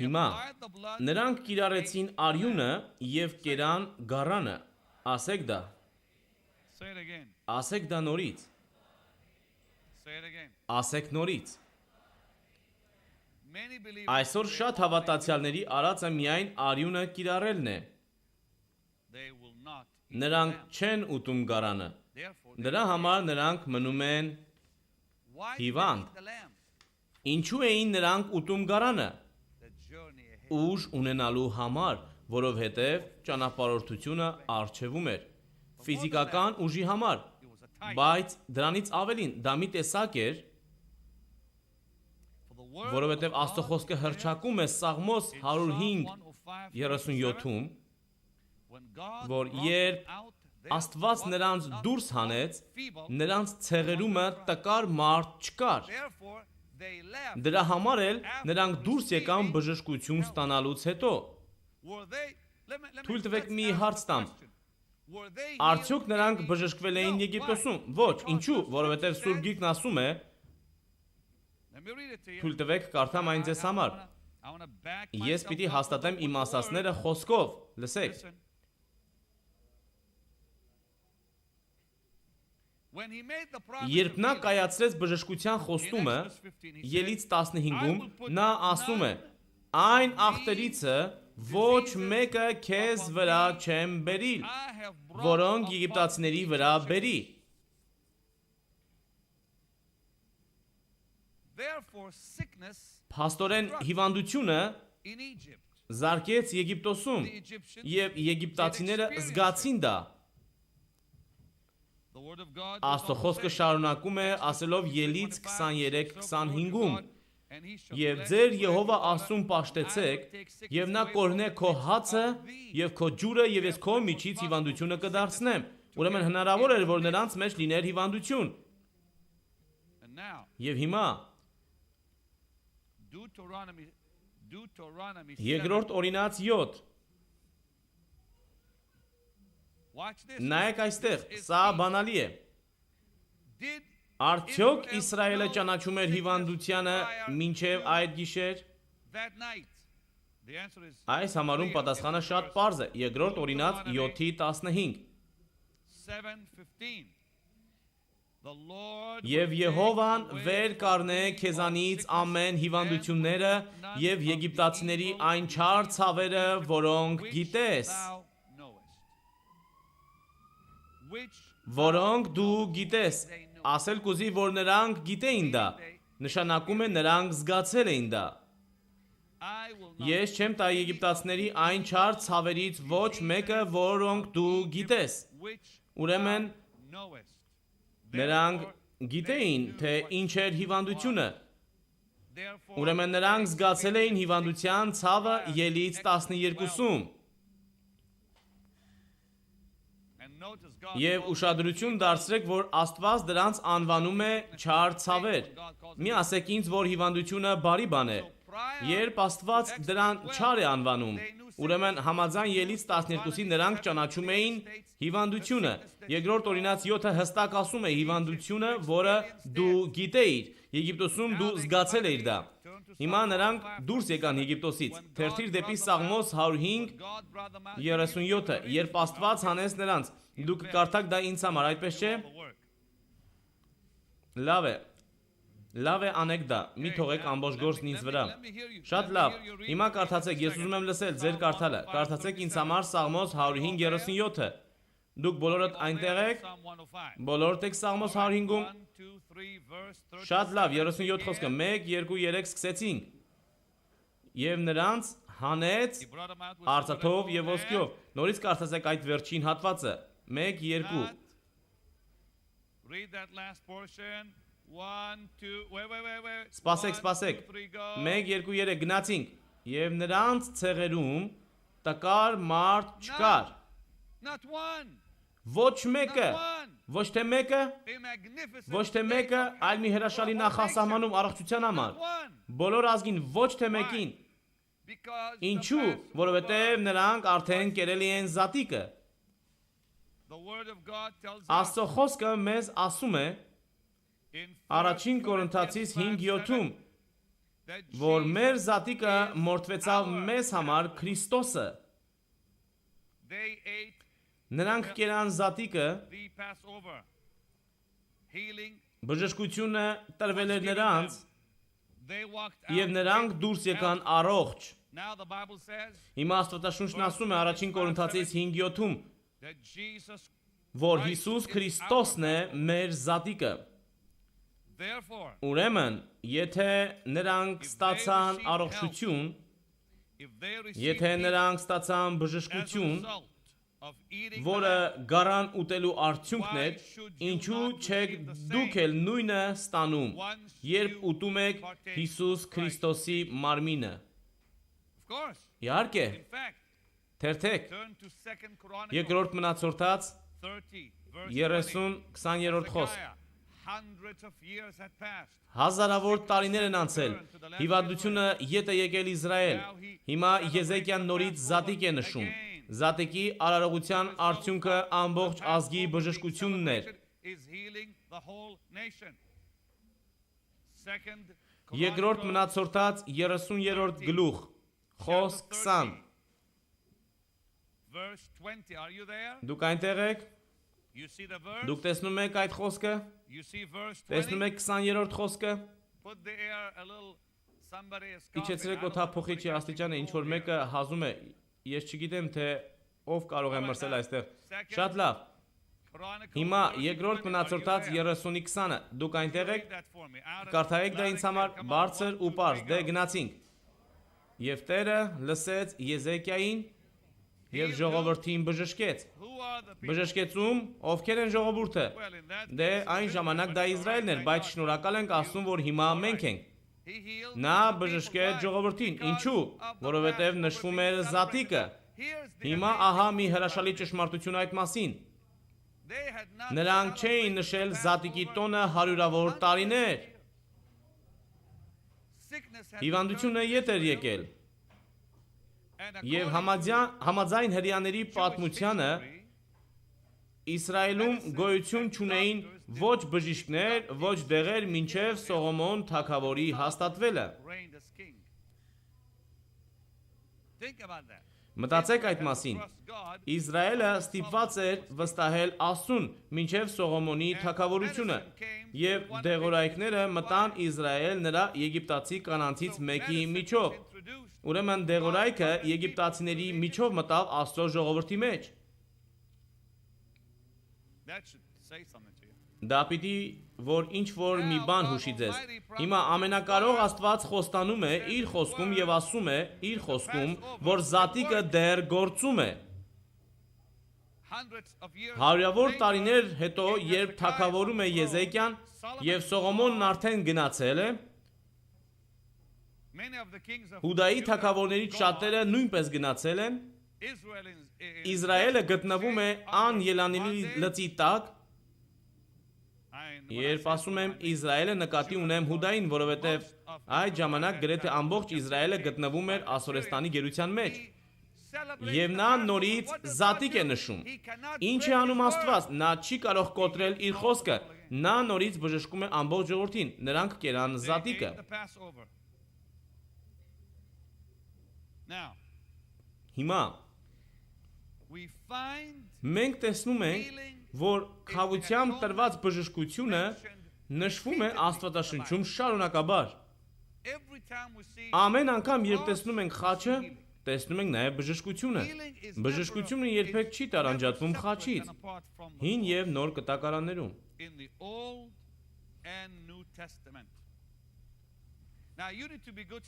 Հիմա նրանք կիրառեցին արյունը և կերան գառանը, ասեք դա, ասեք դա նորից, ասեք նորից։ Այսօր շատ հավատացյալների արածը միայն արյունը կիրառելն է։ Նրանք չեն ուտում գառանը, դրա համար նրանք մնում են հիվանդ։ Ինչու էին նրանք ուտում գառանը։ Ուժ ունենալու համար, որովհետև ճանապարհորդությունը առջևում էր, ֆիզիկական ուժի համար, բայց դրանից ավելին դա մի տեսակ էր, որովհետև Աստծո խոսքը հռչակում է Սաղմոս 105:37-ում, որ երբ Աստված նրանց դուրս հանեց, նրանց ցեղերումը տկար մարդ չկար։ Դրա համար էլ նրանք դուրս եկան բժշկություն ստանալուց հետո։ Թույլ տվեք մի հարց տամ։ Արդյոք նրանք բժշկվել էին Եգիպտոսում։ Ոչ, ինչու, որովհետև Սուրբ Գիրքն ասում է, թույլ տվեք կարդամ այն ձեզ համար։ Ես պիտի հաստատեմ իմ ասածները խոսքով, լսեք։ Երբ նա կայացրեց բժշկության խոստումը, Ելից 15-ում, նա ասում է. այն ախտերիցը ոչ մեկը քեզ վրա չեմ բերիլ, որոնք եգիպտացիների վրա բերի։ Փաստորեն հիվանդությունը զարկեց Եգիպտոսում, և եգիպտացիները զգացին դա։ Աստծո խոսքը շարունակում է ասելով Ելից 23:25-ում. Եվ ձեր Եհովա Աստծուն պաշտեցեք, և նա կօրհնե քո հացը և քո ջուրը, և ես քո միջից հիվանդությունը կդարձնեմ։ Ուրեմն հնարավոր էր, որ նրանց մեջ լիներ հիվանդություն։ Եվ հիմա Երկրորդ օրինաց 7։ Նայեք այստեղ, սա բանալի է։ Արդյոք Իսրայելը ճանաչում էր հիվանդությանը մինչև այդ գիշեր։ Այս համարում պատասխանը շատ պարզ է։ Երկրորդ օրինաց 7:15։ Եվ Եհովան վեր կառնե քեզանից ամեն հիվանդությունները և եգիպտացիների այն չար ցավերը, որոնք գիտես։ որոնք դու գիտես, ասել կուզի, որ նրանք գիտեին դա, նշանակում է նրանք զգացել էին դա։ Ես չեմ տա եգիպտացիների այն չար ցավերից ոչ մեկը, որոնք դու գիտես։ Ուրեմն նրանք գիտեին, թե ինչ էր հիվանդությունը։ Ուրեմն նրանք զգացել էին հիվանդության ցավը Ելից 12-ում։ Եվ ուշադրություն դարձրեք, որ Աստված դրանց անվանում է չար ցավեր։ Մի ասեք ինձ, որ հիվանդությունը բարի բան է։ Երբ Աստված դրան չար է անվանում, ուրեմն համաձայն Ելից 12-ի նրանք ճանաչում էին հիվանդությունը։ Երկրորդ Օրինաց 7-ը հստակ ասում է հիվանդությունը, որը դու գիտեիր, Եգիպտոսում դու զգացել էիր դա։ Հիմա նրանք դուրս եկան Եգիպտոսից։ Թերթիր դեպի Սաղմոս 105:37-ը, երբ Աստված հանեց նրանց։ Դուք կարդաք դա ինձ համար, այդպես չէ։ Լավ է անեք դա, մի թողեք ամբողջ գործն ինձ վրա։ Շատ լավ, հիմա կարդացեք, ես ուզում եմ լսել ձեր կարդալը։ Կարդացեք ինձ համար Սաղմոս 105:37-ը։ Դուք բոլորդ այնտեղ եք։ Բոլորդ եք Սաղմոս 105-ում։ Շատ լավ, 37 խոսքը 1, 2, 3 սկսեցինք։ Եվ նրանց հանեց արծաթով եւ ոսկյով։ Նորից կարդացեք այդ վերջին հատվածը։ 1, 2 Read that last portion. 1, 2, wait. Սպասեք, 1, 2, 3 գնացինք։ Եվ նրանց ցեղերում տկար մարդ չկար։ Not one. Ոչ մեկը, ոչ թե մեկը, A magnificent ոչ թե մեկը, այլ մի հրաշալի նախասահմանում առողջության համար։ Բոլոր ազգին ոչ թե մեկին։ because Ինչու, որովհետև նրանք արդեն կերելի են զատիկը։ the word of God tells us Աստծո խոսքը մեզ ասում է in Առաջին Կորինթացիս 5:7-ում, որ մեր զատիկը մորթվեցավ մեզ համար Քրիստոսը։ they ate Նրանք կերան զատիկը, the Passover. Healing, բժշկությունը տրվել էր նրանց, they walked եւ out. նրանք դուրս եկան առողջ։ Now the Bible says Հիմա Աստվածաշունչն ասում է Առաջին Կորինթացիս 5:7-ում, that Jesus, որ Հիսուս Քրիստոսն է մեր զատիկը։ therefore, Ուրեմն, եթե նրանք ստացան առողջություն, if they receive եթե healing նրանք ստացան as a բժշկություն, result of eating որը the lamb, գարան ուտելու արդյունքն է, ինչու չեք դուք էլ նույնը ստանում, երբ ուտում եք Հիսուս Քրիստոսի մարմինը։ of course, Իհարկե, in fact, թերթեք, turn to 2 Chronicles երկրորդ մնացորդած 30, verse 30-20-րդ խոսք։ Hezekiah. Hundreds of years had passed. Հազարավոր տարիներ են անցել, հիվանդությունը ետ է եկել Իսրայել, հիմա Եզեկիան նորից զատիկ է նշում, զատիկի արարողության արդյունքը ամբողջ ազգի բժշկությունն էր, Is healing the whole nation. Second երկրորդ Chronicles մնացորդած 30-րդ գլուխ, խոսք 20, verse 20. Are you there? դուք այնտեղ եք, You see the verse? դուք տեսնում եք այդ խոսքը, You see verse 20? տեսնում եք 20-րդ խոսքը, Put the air a little. Somebody is իջեցրեք օդափոխիչի աստիճանը, ինչ որ մեկը հազում է, ես չգիտեմ թե ով կարող է մրսել այստեղ, շատ լավ, հիմա երկրորդ մնացորդած 30-ի 20-ը, դուք այնտեղ եք, կարդայեք դա ինձ համար բարձր ու պարզ, դե գնացինք, եւ Տերը լսեց Եզեկիային եւ ժողովրդին բժշկեց, բժշկեցում ովքեր են ժողովուրդը, դե այն ժամանակ դա Իսրայելն էր, բայց շնորհակալ ենք ասում, որ հիմա մենք ենք, նա բժշկեց ժողովրդին, ինչու, որովհետև նշվում էր զատիկը, հիմա ահա մի հրաշալի ճշմարտություն այդ մասին, նրանք չէին նշել զատիկի տոնը հարյուրավոր տարիներ, հիվանդությունը ետ էր եկել, եւ համաձայն հրեաների պատմությանը Իսրայելում գոյություն չունեին ոչ բժիշկներ, ոչ դեղեր մինչև Սողոմոն թագավորի հաստատվելը։ Մտածեք այդ մասին։ Իսրայելը ստիպված էր վստահել Աստծուն մինչև Սողոմոնի թագավորությունը, եւ դեղորայքները մտան Իսրայել նրա եգիպտացի կանանցից մեկի միջով։ Ուրեմն դեղորայքը եգիպտացիների միջով մտավ Աստծո ժողովրդի մեջ։ That should say something to you. Դա պիտի որ ինչ որ մի բան հուշի ձեզ։ Հիմա ամենակարող Աստված խոստանում է իր խոսքում եւ ասում է իր խոսքում, որ զատիկը դեռ գործում է։ Hundreds of years Հարյուրավոր տարիներ հետո, երբ թագավորում է Եզեկիան եւ Սողոմոնն արդեն գնացել է, many of the kings of Հուդայի թագավորներից շատերը նույնպես գնացել են, Israel in Իսրայելը գտնվում է անելանելի լծի տակ։ Երբ ասում եմ Իսրայելը, նկատի ունեմ Հուդային, որովհետև այդ ժամանակ գրեթե ամբողջ Իսրայելը գտնվում էր Ասորեստանի գերության մեջ։ Եվ նա նորից զատիկ է նշում։ Ինչ է անում Աստված, նա չի կարող կոտրել իր խոսքը, նա նորից բժշկում է ամբողջ ժողովրդին, նրանք կերան զատիկը։ Now, Հիմա we find մենք տեսնում ենք, որ խավությամբ տրված բժշկությունը նշվում է Աստվածաշնչում շարունակաբար։ every time we see Ամեն անգամ, երբ տեսնում ենք խաչը, տեսնում ենք նաև բժշկությունը։ Բժշկությունը երբեք չի տարանջատվում խաչից, հին եւ նոր կտակարաններում։ in the Old and New Testament. Now you need to be good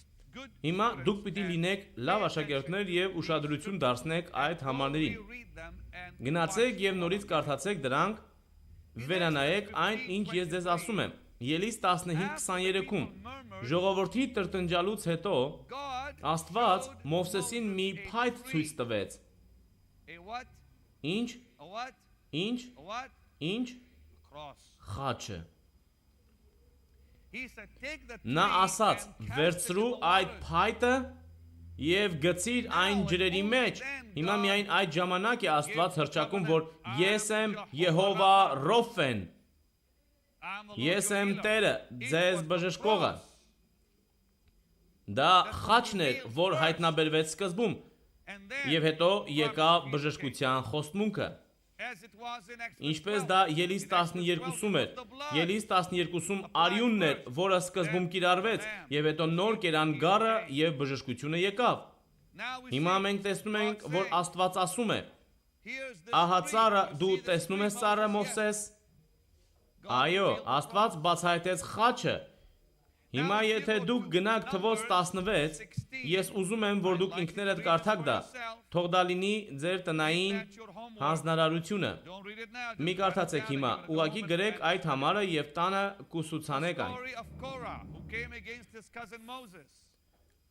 Հիմա դուք պիտի լինեք լավ աշակերտներ եւ ուշադրություն դարձնեք այդ համարներին։ Գնացեք եւ նորից կարդացեք դրանք, վերանայեք այն, ինչ ես ձեզ ասում եմ։ Ելիս 15:23-ում ժողովրդի տրտնջալուց հետո Աստված Մովսեսին մի փայտ ցույց տվեց։ Ինչ? Ինչ? Ինչ? Խաչը։ Նա ասաց. «Վերցրու այդ փայտը եւ գցիր այն ջրերի մեջ»։ Հիմա միայն այդ ժամանակ է Աստված հռչակում, որ ես եմ Եհովա Ռոֆեն։ Ես եմ Տերը, ձեզ բժշկողը։ Դա խաչն էր, որ հայտնաբերվեց սկզբում, եւ հետո եկավ բժշկության խոստմունքը։ Ինչպես դա Ելիս 12-ում էր։ Ելիս 12-ում արյունն էր, որը սկզբում կիրառվեց, եւ հետո նոր կերան գառը եւ բժշկությունը եկավ։ Հիմա մենք տեսնում ենք, որ Աստված ասում է. «Ահա ծառը, դու տեսնում ես ծառը Մովսես»։ Այո, Աստված բացահայտեց խաչը։ Հիմա եթե դուք գնաք թվոց 16, ես ուզում եմ, որ դուք ինքներդ կարդաք դա։ Թող դա լինի ձեր տնային հանձնարարությունը։ Մի կարդացեք հիմա, ուղղակի գրեք այդ համարը եւ տանը կուսուցանեք այն։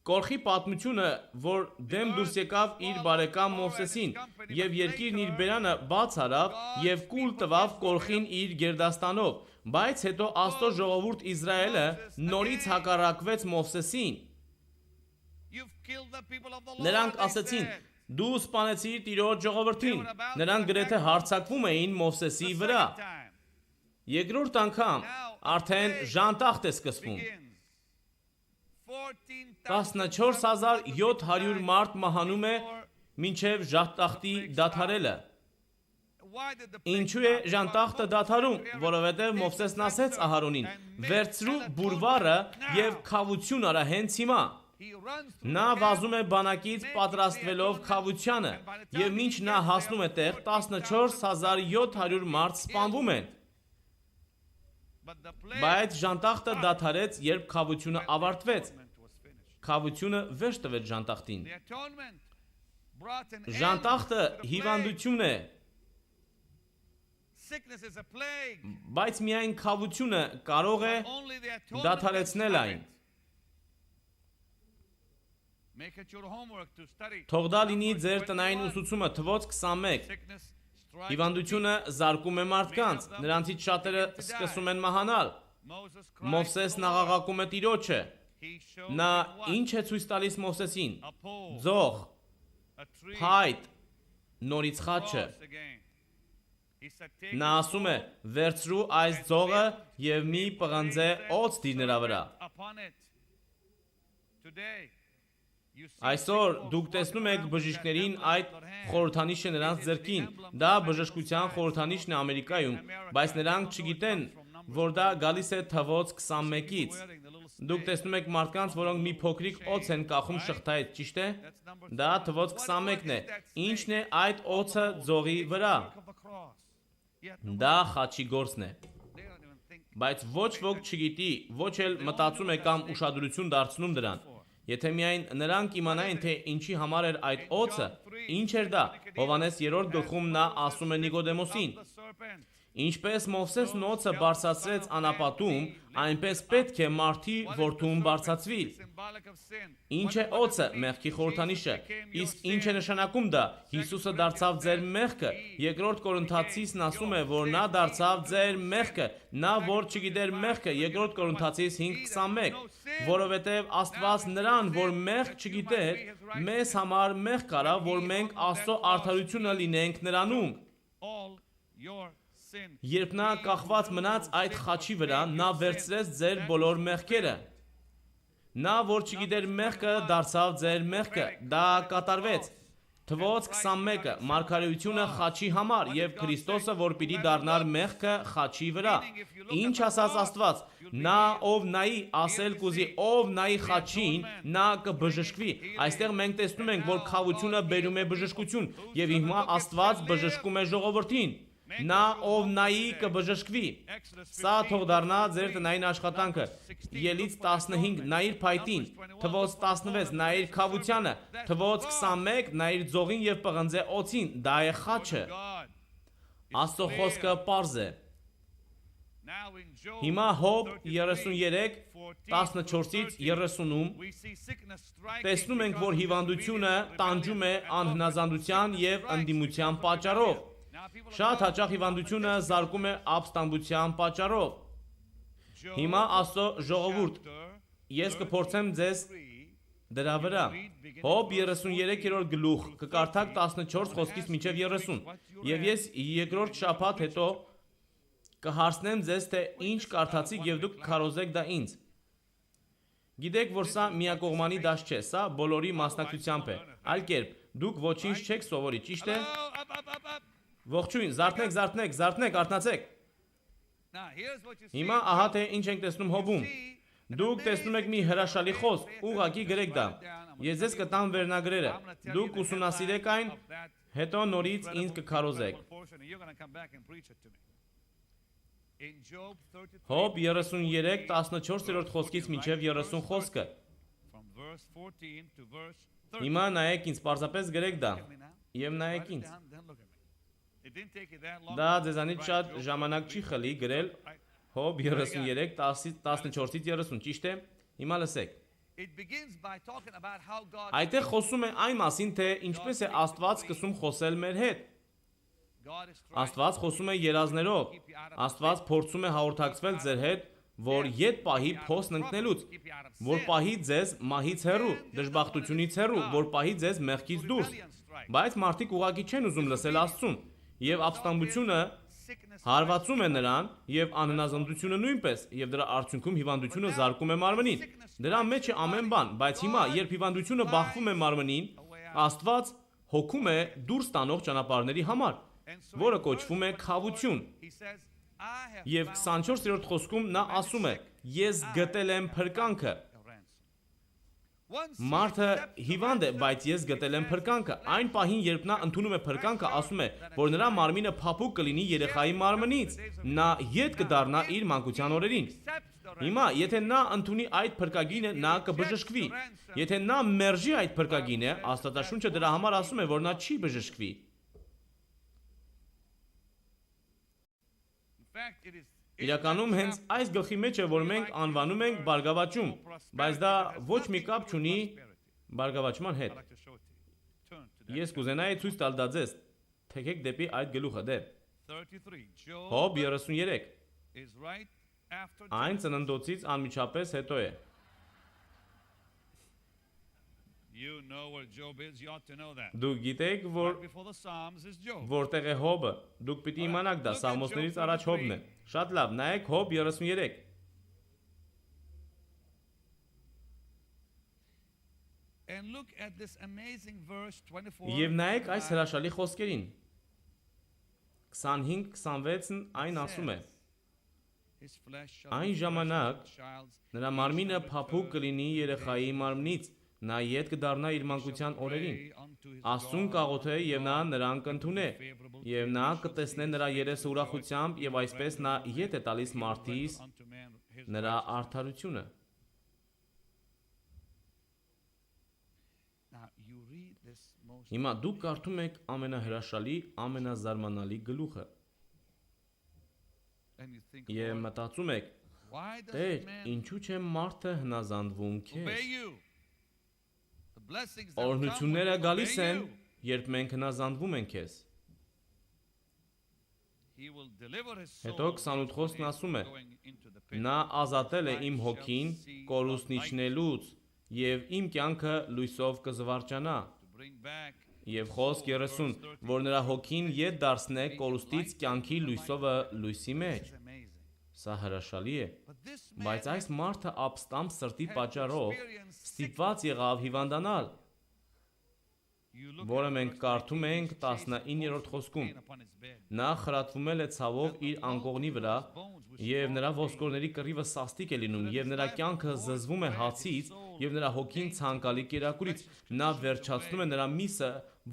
Կորխի պատմությունը, որ դեմ դուրս եկավ իր բարեկամ Մովսեսին, եւ երկիրն իր բերանը բաց արավ եւ կուլ տվավ Կորխին իր գերդաստանով, բայց հետո Աստծո ժողովուրդ Իսրայելը նորից հակառակվեց Մովսեսին։ Նրանք ասեցին. «Դու սպանեցիր Տիրոջ ժողովրդին»։ Նրանք գրեթե հարձակվում էին Մովսեսի վրա։ Երկրորդ անգամ արդեն ժանտախտ է սկսվում։ 14700 մարդ մահանում է մինչև ժանտախտի դադարելը։ Ինչու է ժանտախտը դադարում, որովհետև Մովսեսն ասեց Ահարոնին. «Վերցրու բուրվարը եւ քավություն արա հենց հիմա»։ Նա վազում է բանակից պատրաստվելով քավությանը, եւ մինչ նա հասնում է տեղ, 14700 մարդ սպանվում են։ Բայց ժանտախտը դադարեց, երբ քավությունը ավարտվեց։ Քավությունը վերջ տվեց ժանտախտին։ Ժանտախտը հիվանդություն է, բայց միայն քավությունը կարող է դադարեցնել այն։ Թող դա լինի ձեր տնային ուսուցումը, թվոց 21։ Հիվանդությունը զարկում է մարդկանց, նրանցից շատերը սկսում են մահանալ։ Մովսեսն աղաղակում է Տիրոջը։ Նա ինչ է ցույց տալիս Մովսեսին։ Ձող, փայտ, նորից խաչը։ Նա ասում է. «Վերցրու այս ձողը եւ մի պղնձե օձ դիր նրա վրա»։ Այսօր դուք տեսնում եք բժիշկներին այդ խորհրդանիշը նրանց ձեռքին։ Դա բժշկության խորհրդանիշն է Ամերիկայում, բայց նրանք չգիտեն, որ դա գալիս է թվոց 21-ից։ Դուք տեսնում եք մարդկանց, որոնք մի փոքրիկ օձ են կախում շղթայից, ճիշտ է։ Դա թվոց 21-ն է։ Ինչն է այդ օձը ձողի վրա։ Դա խաչի գործն է։ They don't even think. Բայց ոչ ոք չգիտի, ոչ էլ մտածում է կամ ուշադրություն դարձնում դրան։ Եթե միայն նրանք իմանային, թե ինչի համար էր այդ օձը, ինչ էր դա, Հովհաննես 3-րդ գլխում նա ասում է Նիկոդեմոսին. The serpent. Ինչպես Մովսեսն օձը բարձրացրեց անապատում, այնպես պետք է մարդի որդուն բարձրացվի։ Symbolic of sin. Ինչ է օձը, մեղքի խորհրդանիշը, իսկ ինչ է նշանակում դա, Հիսուսը դարձավ ձեր մեղքը, 2-րդ Կորինթացիցն ասում է, որ նա դարձավ ձեր մեղքը, նա որ չգիտեր մեղքը, 2-րդ Կորինթացիս 5:21, որովհետև Աստված նրան, որ մեղք չգիտեր, մեզ համար մեղք արավ, որ մենք Աստծո արդարությունը լինենք նրանում։ All your sin. Երբ նա կախված մնաց այդ խաչի վրա, նա վերցրեց ձեր բոլոր մեղքերը։ Նա, որ չգիտեր մեղքը, դարձավ ձեր մեղքը, դա կատարվեց։ Թվոց 21-ը, մարգարեությունը խաչի համար և Քրիստոսը, որ պիտի դառնար մեղքը խաչի վրա։ Ինչ ասաց Աստված, նա ով նայի, ասել կուզի, ով նայի խաչին, նա կբժշկվի։ Այստեղ մենք տեսնում ենք, որ քավությունը բերում է բժշկություն, և հիմա Աստված բժշկում է ժողովրդին։ Նա ով նայի կբժշկվի։ Սա թող դառնա ձեր տնային աշխատանքը։ Ելից 15 նայիր փայտին, Թվոց 16 նայիր քավությանը, Թվոց 21 նայիր ձողին եւ պղնձե օծին, դա է խաչը։ God. Աստծո խոսքը պարզ է։ Now in Job Հիմա Հոբ 33, 14-ից 30-ում we see sickness striking տեսնում ենք, որ because of հիվանդությունը disobedience, տանջում է rebellion, անհնազանդության եւ ընդդիմության պատճառով։ Now, people of Շատ God, հաճախ հիվանդությունը զարկում է ապստամբության պատճառով։ Job Հիմա Աստծո ժողովուրդ, chapter ես կփորձեմ ձեզ 3, դրա վրա։ Հոբ 33-րդ գլուխ, կկարդաք 14 խոսքից մինչև 30։ Եվ ես երկրորդ շաբաթ հետո կհարցնեմ ձեզ, թե ինչ կարդացիք եւ դուք քարոզեք դա ինձ։ Գիտեք, որ սա միակողմանի դաշտ չէ, սա բոլորի մասնակցությամբ է։ Այլ կերպ, դուք ոչինչ չեք սովորի, ճիշտ է։ Oh, up. Ողջույն, զարթնեք, արթնացեք։ Now, here's what you see. Հիմա ահա թե ինչ ենք տեսնում Հոբում։ See, Դուք տեսնում եք մի հրաշալի խոսք, ուղղակի գրեք դա։ Ես ձեզ կտամ վերնագրերը։ I'm gonna tell you Դուք the ուսումնասիրեք այն, headline of that հետո նորից ինձ incredible կքարոզեք։ portion, and you're gonna come back and preach it to me. In Job 33, Հոբ 33 14-րդ խոսքից մինչև 30 խոսքը։ from verse 14 to verse 30. Հիմա նայեք ինձ, պարզապես գրեք դա։ Look at me now. Եվ Write նայեք it ինձ։ down, then look at me. It didn't take you that long Դա to ձեզանից write շատ Job ժամանակ չի խլի գրել Right. Հոբ 33 14-ից 30, ճիշտ է։ Հիմա լսեք։ It begins by talking about how God Այդտեղ խոսում է այն մասին, թե ինչպես է Աստված սկսում խոսել մեր հետ։ God is trying Աստված խոսում է երազներով։ Աստված փորձում է հաղորդակցվել ձեր հետ, որ ետ պահի փոսն ընկնելուց, որ պահի ձեզ մահից հեռու, դժբախտությունից հեռու, որ պահի ձեզ մեղքից դուրս։ Բայց մարդիկ ուղղակի չեն ուզում լսել Աստծուն, եւ ապստամբությունը sickness հարվածում է նրան եւ անհնազանդությունը նույնպես, եւ դրա արդյունքում հիվանդությունը զարկում է մարմնին։ Դրա մեջ է ամեն բան, բայց հիմա, երբ հիվանդությունը բախվում է մարմնին, Աստված հոգում է դուրս տանող ճանապարհների համար, որը կոչվում է քավություն։ He says, I have Եվ 24-րդ խոսքում նա ասում է. Ես գտել եմ փրկանքը։ a ransom. Once he Մարդը accepts the հիվանդ է, ransom, բայց ես գտել եմ փրկանքը։ Այն պահին, երբ նա ընդունում է փրկանքը, ասում է, որ նրա մարմինը փափուկ կլինի երեխայի մարմնից։ Նա ետ կդառնա իր մանկության օրերին։ accepts the ransom. Հիմա, եթե նա ընդունի այդ փրկագինը, նա կբժշկվի։ Եթե նա մերժի այդ փրկագինը, Աստվածաշունչը դրա համար ասում է, որ նա չի բժշկվի։ In fact, it is in Իրականում that հենց chapter այս գլխի մեջ է, որ մենք անվանում ենք բարգավաճում, բայց դա ոչ մի կապ չունի բարգավաճման I'd հետ։ like to show it to you. Turn to that. Ես կուզենայի ցույց տալ դա ձեզ։ Թեքեք դեպի այդ գլուխը դե։ 33. Job Հոբ 33։ is right after Այն Genesis. ծննդոցից անմիջապես հետո է։ You know where Job is. You ought to know that. Դուք գիտեք, որ Right before the Psalms is Job. որտեղ է Հոբը։ Դուք պիտի իմանաք դա, Սաղմոսներից առաջ Հոբն է։ Շատ լավ, նայեք Հոբ 33։ And look at this amazing verse 24. Եվ նայեք այս հրաշալի խոսքերին։ 25-26-ն այն ասում է. His flesh shall Այն be flesh ժամանակ of the child's, Նրա մարմինը փափուկ կլինի երեխայի մարմնից, նա ետ կդառնա իր մանկության օրերին։ Աստծուն կաղոթե եւ նա նրան կընդունե, եւ նա կտեսնե նրա երեսը ուրախությամբ, եւ այսպես նա ետ է տալիս մարդիս նրա արդարությունը։ Հիմա դուք կարդում եք ամենահրաշալի, ամենազարմանալի գլուխը եւ մտածում եք. Տեր, ինչու՞ չէ մարդը հնազանդվում քեզ։ Օրհնությունները գալիս են, երբ մենք հնազանդվում ենք քեզ։ Հետո 28 խոսքն ասում է. նա ազատել է իմ հոգին կորուսնիչնելուց եւ իմ կյանքը լույսով կզվարճանա։ Եվ խոսք 30, որ նրա հոգին ետ դարձնե կորուստից կյանքի լույսովը լույսի մեջ։ Սա հրաշալի է, բայց այս մարդը ապստամբ սրտի պատճառով ստիպված եղավ հիվանդանալ, որը մենք կարդում ենք 19-րդ խոսքում։ Նա խրատվում է ցավով իր անկողնի վրա, եւ նրա ոսկորների կռիվը սաստիկ է լինում, եւ նրա կյանքը զզվում է հացից, եւ նրա հոգին ցանկալի կերակուրից։ Նա վերջացնում է նրա միսը,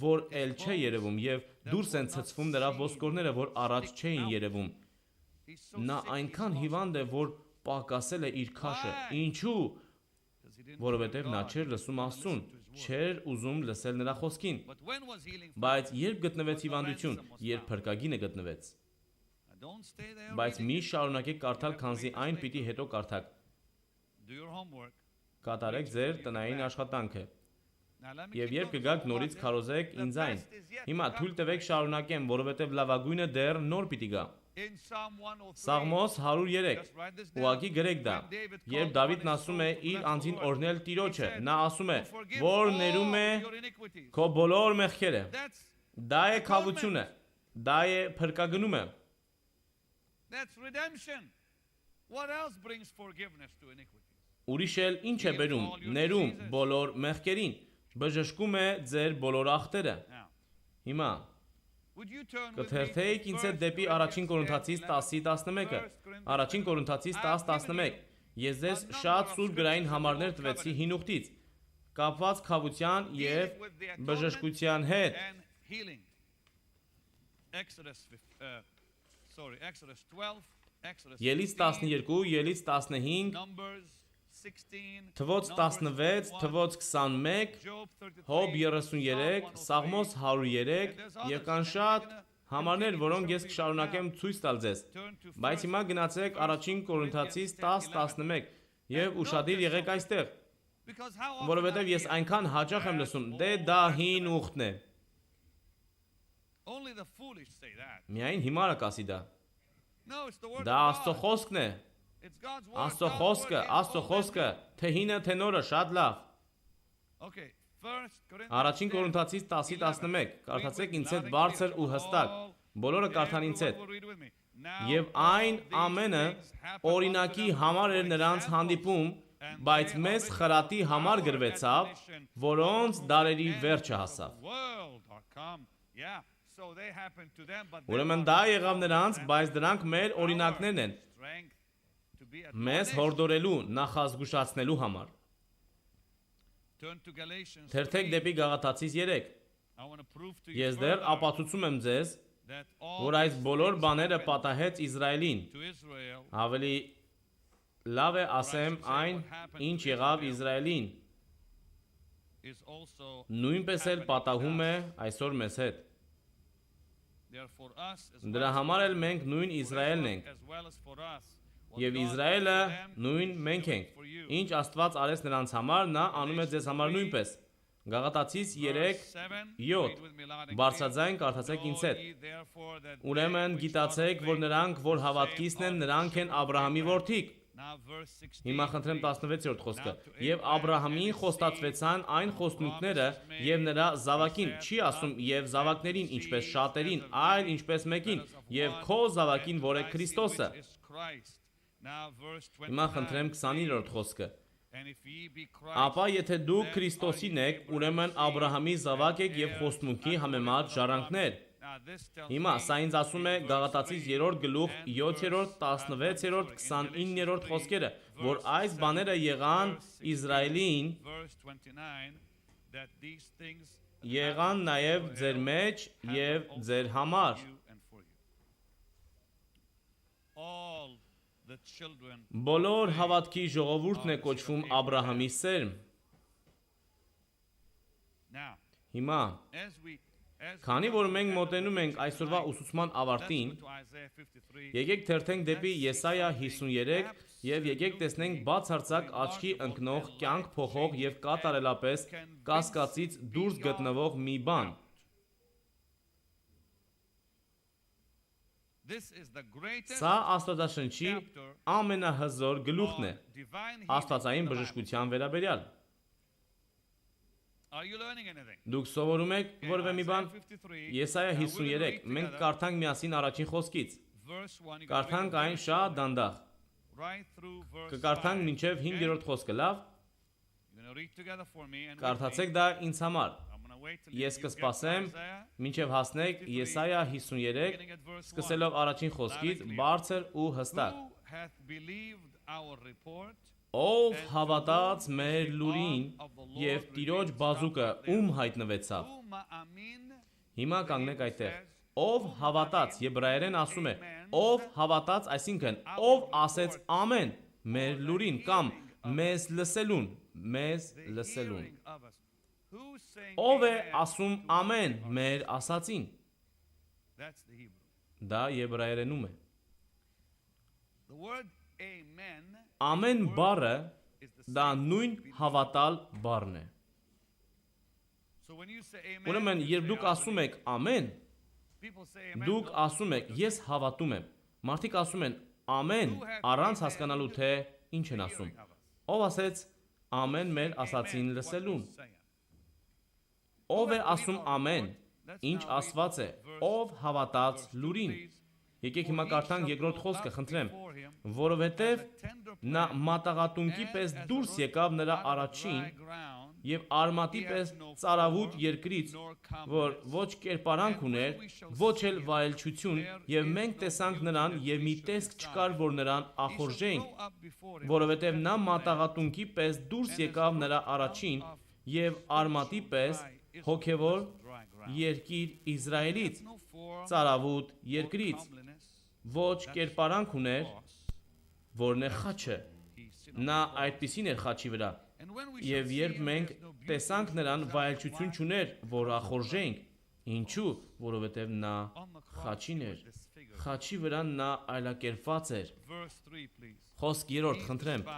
որ էլ չէ երևում, եւ դուրս են ցցվում նրա ոսկորները, որ առաջ չէին երևում։ Նա այնքան հիվանդ է, որ պակասել է իր քաշը։ Ինչու՞։ Որովհետև նա չէր լսում Աստծուն, չէր ուզում լսել նրա խոսքին։ Բայց երբ գտնվեց հիվանդություն, երբ փրկագինը գտնվեց։ Բայց մի շարունակեք կարդալ, քանզի այն պիտի հետո կարդաք։ Կատարեք ձեր տնային աշխատանքը։ Եվ երբ կգաք նորից քարոզեք ինձ այն։ Հիմա թույլ տվեք շարունակեմ, որովհետև լավագույնը դեռ նոր պիտի գա։ Սաղմոս 103, ուղղակի գրեք դա, երբ Դավիթն ասում է իր անձին օրհնել Տիրոջը, նա ասում է, որ ներում է քո բոլոր մեղքերը։ Դա է քավությունը, դա է փրկագնումը։ Ուրիշ էլ ինչ է բերում, ներում բոլոր մեղքերին, բժշկում է ձեր բոլոր ախտերը։ Հիմա կթերթեիք ինձ հետ դեպի առաջին Կորինթացիս 10:11, առաջին Կորինթացիս 10:11, ես ձեզ շատ սուր գրային համարներ տվեցի հին ուխտից, կապված քավության և բժշկության հետ։ Ելից 12, Ելից 15, Թվոց 16, Թվոց 21, Հոբ 33, Սաղմոս 103 և կան շատ համարներ, որոնք ես կշարունակեմ ցույց տալ ձեզ։ Բայց հիմա գնացեք առաջին Կորինթացիս 10:11 և ուշադիր եղեք այստեղ, որովհետև ես այնքան հաճախ եմ լսում, դե դա հին ուխտն է։ Միայն հիմարը կասի դա։ Դա Աստծո խոսքն է։ Աստծո խոսքը, թե հինը, թե նորը, շատ լավ։ Առաջին Կորինթացիս 10:11, կարդացեք ինձ հետ բարձր ու հստակ, բոլորը կարդան ինձ հետ։ Եվ այն ամենը օրինակի համար էր նրանց հանդիպում, բայց մեզ խրատի համար գրվեցավ, որոնց դարերի վերջը հասավ։ Ուրեմն դա եղավ նրանց, բայց դրանք մեր օրինակներն են, մեզ հորդորելու, նախազգուշացնելու համար։ Թերթեք դեպի Գաղատացիս 3։ Ես դեռ ապացուցում եմ ձեզ, որ այս բոլոր բաները պատահեց Իսրայելին։ Ավելի լավ է ասեմ այն, ինչ եղավ Իսրայելին, նույնպես էլ պատահում է այսօր մեզ հետ։ Դրա համար էլ մենք նույն Իսրայելն ենք, և Իսրայելը նույն մենք ենք, ինչ Աստված արեց նրանց համար, նա անում է ձեզ համար նույնպես։ Գաղատացիս 3:7, բարձրաձայն կարդացեք ինձ հետ։ Ուրեմն գիտացեք, որ նրանք, որ հավատքիսն են, նրանք են Աբրահամի որդիք։ Հիմա խնդրեմ 16-րդ խոսքը։ Եվ Աբրահամին խոստացվեցան այն խոստմունքները և նրա զավակին, չի ասում և զավակներին, ինչպես շատերին, այլ ինչպես մեկին, և քո զավակին, որ է Քրիստոսը։ Հիմա խնդրեմ 20-րդ խոսքը։ Ապա եթե դուք Քրիստոսին եք, ուրեմն Աբրահամի զավակ եք և խոստմունքի համեմատ ժառանգներ։ this tells Հիմա me սա ինձ ասում է in Գաղատացիս verse 3-րդ գլուխ and 7-րդ, verse, 16-րդ, sorry, in 29-րդ Galatians խոսքերը, 3, որ verse այս 7, բաները եղան verse 16, Իսրայելին, verse 29, that these things եղան happen նաև for ձեր Israel, մեջ happen եւ also ձեր for համար։ you and for you. All the children Բոլոր of faith հավատքի ժողովուրդն է are the seed կոչվում of Abraham. Աբրահամի սերմ։ Now, Հիմա, as քանի we որ come to մենք the end of մոտենում the ենք teaching այսօրվա tonight, ուսուցման let's ավարտին, go to Isaiah 53. եկեք թերթենք դեպի Եսայա 53 եւ եկեք տեսնենք բացարձակ աչքի ընկնող, կյանք փոխող եւ կատարելապես կասկածից դուրս գտնվող մի բան։ This is the greatest Սա Աստվածաշնչի ամենահզոր գլուխն է divine healing Աստվածային in the Bible. բժշկության վերաբերյալ։ Are you learning anything? Դուք սովորում եք որևէ մի բան։ Եսայա Now, we're gonna 53, read մենք together կարդանք միասին առաջին խոսքից։ verse 1. You gotta read Կարդանք it այն very շատ slowly. դանդաղ։ Right through verse Կկարդանք 5, մինչև okay? 5-րդ խոսքը, լավ։ You're gonna read together for me and with Կարդացեք me. դա ինձ համար։ I'm gonna wait till you Ես get to կսպասեմ, Isaiah, մինչև հասնեք Եսայա 53, beginning at verse 1. սկսելով առաջին խոսքից, բարձր ու հստակ։ Who hath believed our report? Ով հավատաց մեր լուրին եւ Տիրոջ բազուկը ում հայտնվեցավ։ Uma amin Հիմա կանգնեք այդտեղ։ Ով հավատաց, եբրայերեն ասում է, ով հավատաց, այսինքն ով ասեց ամեն մեր լուրին կամ մեզ լսելուն, մեզ the լսելուն։ hearing of us. Who's saying Ով է amen ասում to what ամեն we are մեր saying? ասացին։ That's the Hebrew. Դա եբրայերենում է։ The word amen Ամեն բառը is the դա same նույն word. հավատալ բառն է։ So when you say amen, Ուրեմն, you երբ say, դուք "I ասում believe." եք ամեն, People say amen, դուք don't ասում know եք what ես հավատում եմ։ Մարդիկ ասում են ամեն առանց հասկանալու թե ինչ են the ասում։ hearing of us. Ով ասեց ամեն մեր ասացին Amen, what լսելուն։ we're saying. Ով է ասում ամեն, ինչ ասված է, ով հավատաց լուրին։ Եկեք հիմա կարդանք երկրորդ խոսքը, խնդրեմ, որովհետև նա մատաղատունկի պես դուրս եկավ նրա առաջին եւ արմատի պես ծարավուտ երկրից, որ ոչ կերպարանք ուներ, ոչ էլ վայելչություն, եւ մենք տեսանք նրան եւ մի տեսք չկար, որ նրան ախորժեինք, որովհետև նա մատաղատունկի պես դուրս եկավ նրա առաջին եւ արմատի պես հոգեվոր երկիր Իսրայելից, ծարավուտ երկրից, ոչ կերպարանք ուներ, որն է խաչը։ Նա այդպիսին էր խաչի վրա։ Եվ երբ մենք տեսանք նրան, վայելչություն չուներ, որ ախորժեինք, ինչու, որովհետև նա խաչին էր։ Խաչի վրա նա այլակերպված էր։ Խոսք 3, խնդրեմ։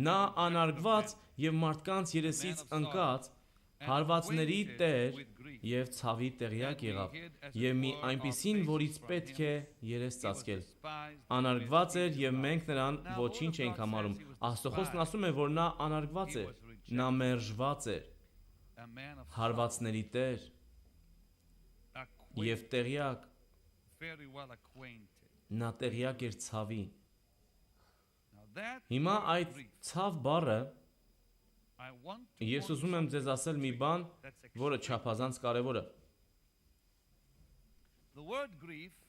Նա անարգված եւ մարդկանց երեսից ընկած, հարվածների տեր եւ ցավի տեղյակ եղավ, եւ մի այնպիսին, որից պետք է երես ծածկել։ Անարգված էր եւ մենք նրան ոչինչ էինք համարում։ Աստծո ասում է, որ նա անարգված էր, նա մերժված էր, հարվածների տեր եւ տեղյակ, նա տեղյակ էր ցավի։ Հիմա այդ ցավ բառը ես ուզում եմ ձեզ ասել մի բան, որը չափազանց կարևոր է։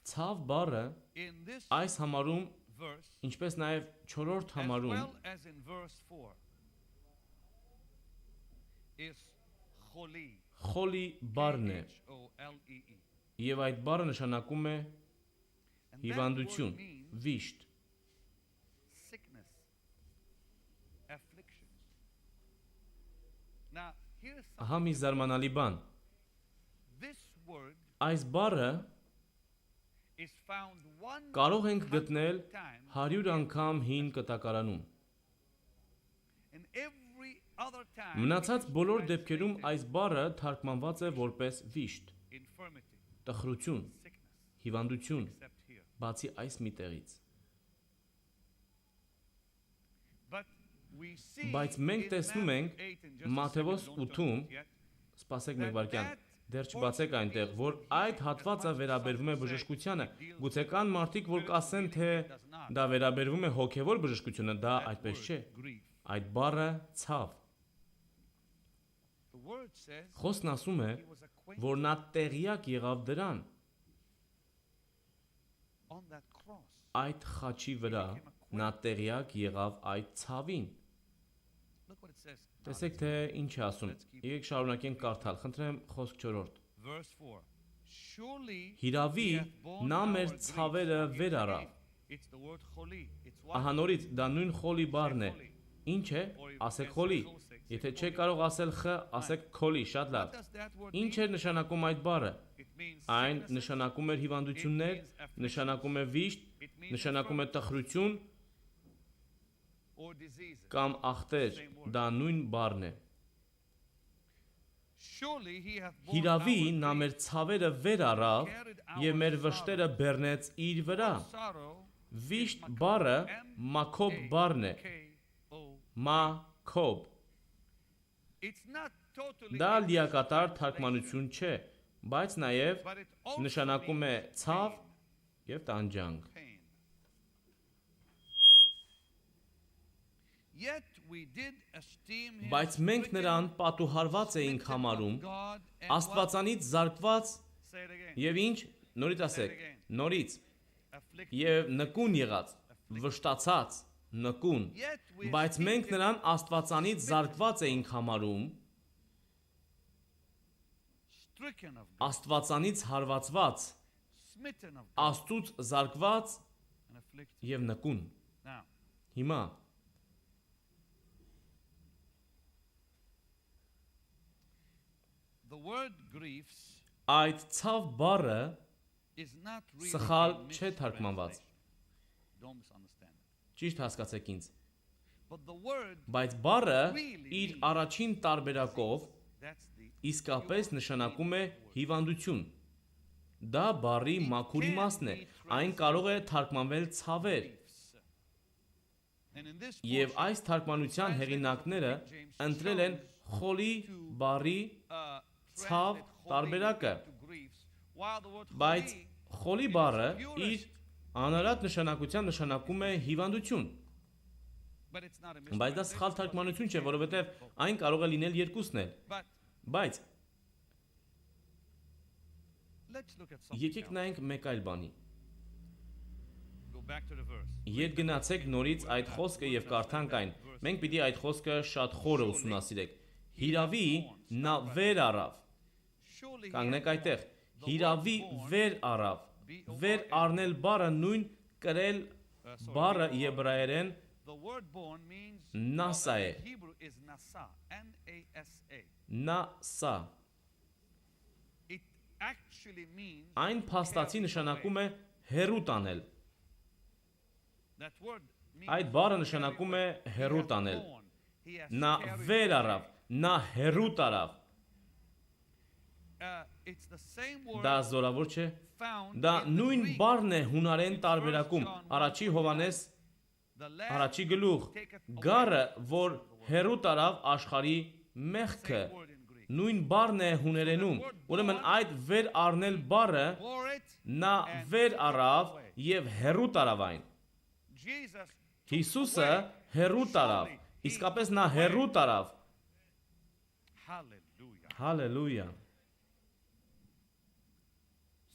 Ցավ բառը այս համարում, ինչպես նաև 4-րդ համարում, խոլի բառն է, եւ այդ բառը նշանակում է հիվանդություն, վիշտ։ Ահա մի զարմանալի բան։ Այս բառը կարող ենք գտնել 100 անգամ հին կտակարանում։ Մնացած բոլոր դեպքերում այս բառը թարգմանված է որպես վիշտ, տխրություն, հիվանդություն, բացի այս մի տեղից։ Բայց մենք տեսնում ենք Մատթեոս 8-ում, սպասեք մեկ վայրկյան, դեռ չբացեք այնտեղ, որ այդ հատվածը վերաբերվում է բժշկությանը։ Գուցե կան մարդիկ, որ կասեն, թե դա վերաբերվում է հոգևոր բժշկությունը, դա այդպես չէ։ Այդ բառը ցավ։ Խոսքն ասում է, որ նա տեղյակ եղավ դրան, on that cross. Այդ խաչի վրա նա տեղյակ եղավ այդ ցավին։ Look what it says. Տեսեք թե ինչ է ասում։ Եկեք շարունակենք կարդալ։ Խնդրեմ խոսք 4-րդ։ Verse 4. Surely Հիրավի he hath borne նա our մեր griefs ցավերը in վեր his առավ։ name. It's the word choli. It's what? Ահա նորից դա նույն խոլի բառն է։ Ինչ է։ Ասեք խոլի։ Եթե չեք կարող ասել խ, ասեք քոլի, շատ What լավ։ does that word Ինչ mean? էր նշանակում այդ բառը։ It means Այն sicknesses. նշանակում էր հիվանդություններ, նշանակում է վիշտ, նշանակում է տխրություն Or diseases. կամ ախտեր։ Դա նույն բառն է։ Surely he hath borne Հիրավի our նա մեր griefs, ցավերը վեր առավ եւ մեր վշտերը բեռնեց իր վրա։ sorrow, Վիշտ բառը մակոբ բառն է։ K-O. Մակոբ։ It's not totally Դա English լիակատար translation, թարգմանություն չէ, բայց նաև but it also նշանակում է means ցավ pain, եւ տանջանք։ pain. Yet we did esteem him Բայց մենք stricken, նրան պատուհարված էինք smitten համարում, of God, and what? Աստվածանից զարկված Say it again. եւ ինչ, նորից ասեք, նորից Afflicted. եւ նկուն եղած, վշտացած, նկուն։ Yet we Բայց esteemed մենք him նրան Աստվածանից զարկված էինք համարում, stricken of God, Աստվածանից հարվածված, smitten of God, Աստծուց զարկված and afflicted. եւ նկուն։ Now, Հիմա the word griefs այդ ցավ բառը is not really Սխալ a չէ թարգմանված։ mistranslation. Don't misunderstand it. Ճիշտ հասկացեք ինձ։ But the word, Բայց բառը իր առաջին տարբերակով that's the իսկապես նշանակում է հիվանդություն։ Դա բառի մաքուր իմաստն է։ Այն կարող է թարգմանվել ցավեր։ griefs. And in this Եվ portion, այս թարգմանության հեղինակները ընտրել են խոլի բառի, ցավ translate holy տարբերակը։ into griefs, while the word բայց holy խոլի բառը իր անարատ նշանակության նշանակում է հիվանդություն։ but it's not a Բայց դա սխալ թարգմանություն չէ, որովհետև այն կարող է լինել երկուսն էլ։ But Բայց let's look at something եկեք else. նայենք մեկ այլ բանի։ Go back to the verse. Ետ գնացեք նորից այդ խոսքը եւ կարդանք այն։ Մենք պիտի այդ խոսքը շատ խորը ուսումնասիրենք։ Հիրավի նա վեր առավ։ Surely he Կանգնեք hath այդտեղ։ borne. Հիրավի վեր առավ։ Վեր առնել բառը նույն կրել բառը եբրայերեն The word born means Nasa է։ in Hebrew is nasa, N-A-S-A. նասա։ It actually means Այն փաստացի նշանակում է հերու տանել։ that word means Այդ բառը նշանակում է հերու տանել։ he has Նա carried վեր away. առավ, նա հերու տարավ։ It's the same word Դա զորավոր չէ։ found Դա in the նույն Greek. բառն է հունարեն տարբերակում։ Առաջի Հովանես The lamb առաջի գլուխ taketh away. գառը, որ հերու տարավ աշխարի մեղքը, Same word in Greek. նույն բառն է հուներենում։ Ուրեմն այդ վեր առնել բառը Bore it. նա վեր առավ եւ հերու տարավ այն։ Jesus took Հիսուսը away. հերու տարավ։ Իսկապես նա հերու տարավ։ Hallelujah. Հալելույա։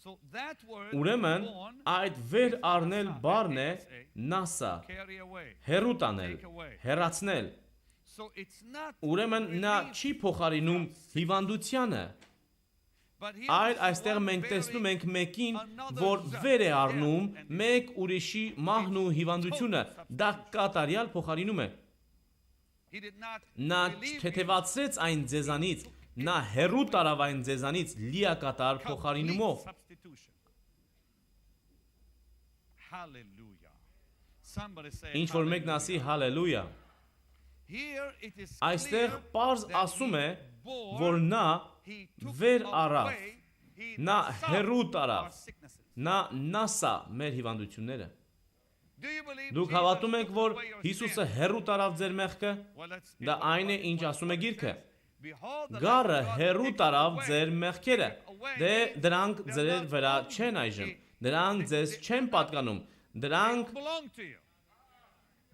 So that word Ուրեմն born, այդ վեր առնել բառն է նասա, carry away. հերու տանել, հեռացնել։ So it's not Ուրեմն նա relief, չի փոխարինում հիվանդությանը, but here այլ is այստեղ one մենք տեսնում bearing ենք մեկին, another որ վեր է death առնում and մեկ ուրիշի մահն ու հիվանդությունը, դա կատարյալ փոխարինում է։ he did not Նա relieve չթեթևացրեց այն ձեզանից, նա հերու տարավ այն ձեզանից լիակատար complete փոխարինումով։ substitution. Hallelujah. Somebody say Ինչ որ մեկն ասի հալելույա։ Here it is Այստեղ clear պարզ that ասում է, he bore, որ նա he took վեր away, առավ, he նա nasa հերու our տարավ, sicknesses. նա նասա մեր հիվանդությունները։ Do you believe Դուք Jesus հավատում եք, took որ away your Հիսուսը sin? հերու տարավ ձեր մեղքը։ Well, let's see Դա what- այն է, what- ինչ what- ասում է what it գիրքը։ says. Behold, the Գառը Lamb of God հերու taketh տարավ away ձեր մեղքերը։ Դե դրանք ձեր վրա չեն այժմ։ Դրանք ձեզ չեն պատկանում։ Դրանք belong to you.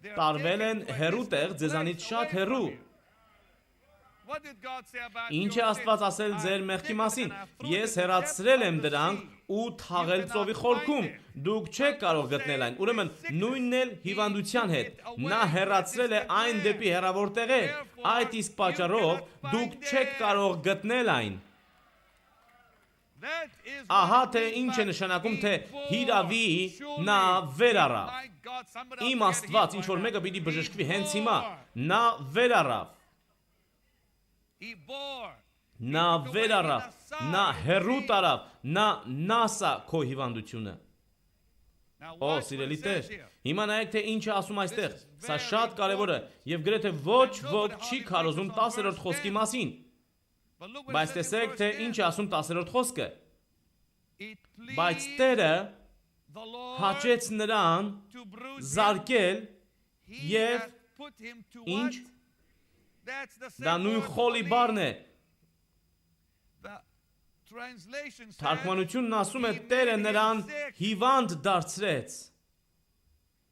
They are տարվել են taken to a հերու տեղ, distant ձեզանից place շատ away from հերու։ you. What did God say about Ինչ է your Աստված sins? ասել I ձեր մեղքի taken մասին։ and I threw Ես it in the հեռացրել depths եմ of the դրանք sea. ու թաղել ծովի խորքում։ Դուք չեք կարող գտնել այն։ Ուրեմն նույնն էլ հիվանդության հետ։ Նա հեռացրել է այն դեպի հեռավոր տեղեր։ Այդ իսկ պատճառով դուք չեք կարող գտնել այն։ That is Ահա what թե it ինչ means է by նշանակում, թե he հիրավի bore. նա վեր առավ։ My God, somebody Իմ else get Աստված healed ինչ որ right մեկը now. պիտի He բժշկվի հենց հիմա։ bore. Նա վեր առավ։ He bore. Նա վեր առավ, նա հեռու տարավ, նա նասա քո հիվանդությունը։ Now Օ, watch what սիրելի it says Տեր, here. հիմա նայեք թե ինչ է ասում այստեղ։ Սա շատ կարևոր է եւ գրեթե ոչ ոք չի քարոզում 10-րդ խոսքի մասին։ But look what Բայց it says in տեսեք verse թե 10. ինչ է ասում 10-րդ խոսքը։ It Բայց pleased Տերը the Lord հաճեց նրան to bruise him. զարկել He եւ hath put him to ինչ what? That's the դա same նույն word խոլի for բառն է։ The translation says, Թարգմանությունն ասում է Տերը նրան հիվանդ դարձրեց։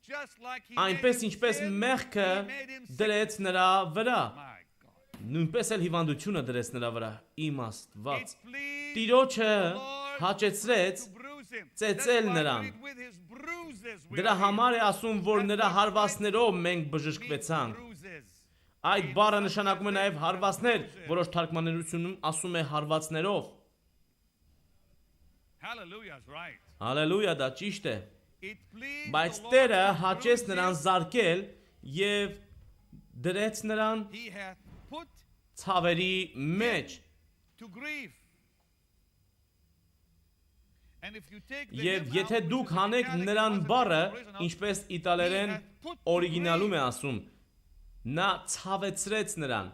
just like he made Այնպես him ինչպես sin, մեղքը he made him sick. դրեց նրա վրա։ My God. Նույնպես էլ հիվանդությունը դրեց նրա վրա։ Իմ Աստված։ It pleased Տիրոջը the Lord հաճեցրեց to bruise him. ծեծել That's why նրան։ we read, with his bruises we Դրա are համար է healed. ասում, որ նրա հարվածներով մենք Means բժշկվեցանք։ bruises. Այդ բառը նշանակում է նաև հարվածներ, որոշ թարգմանությունում ասում է հարվածներով։ Hallelujah is right. Հալելույա, դա ճիշտ է։ It pleased Բայց the Lord Տերը to հաճեց bruise նրան him. զարկել եւ դրեց նրան He hath put ցավերի մեջ։ to grief. And if you take the Եվ him եթե out, which դուք is in հանեք italic, it նրան wasn't բառը, in the original, ինչպես իտալերեն he had put to օրիգինալում է grief. ասում, նա ցավեցրեց նրան։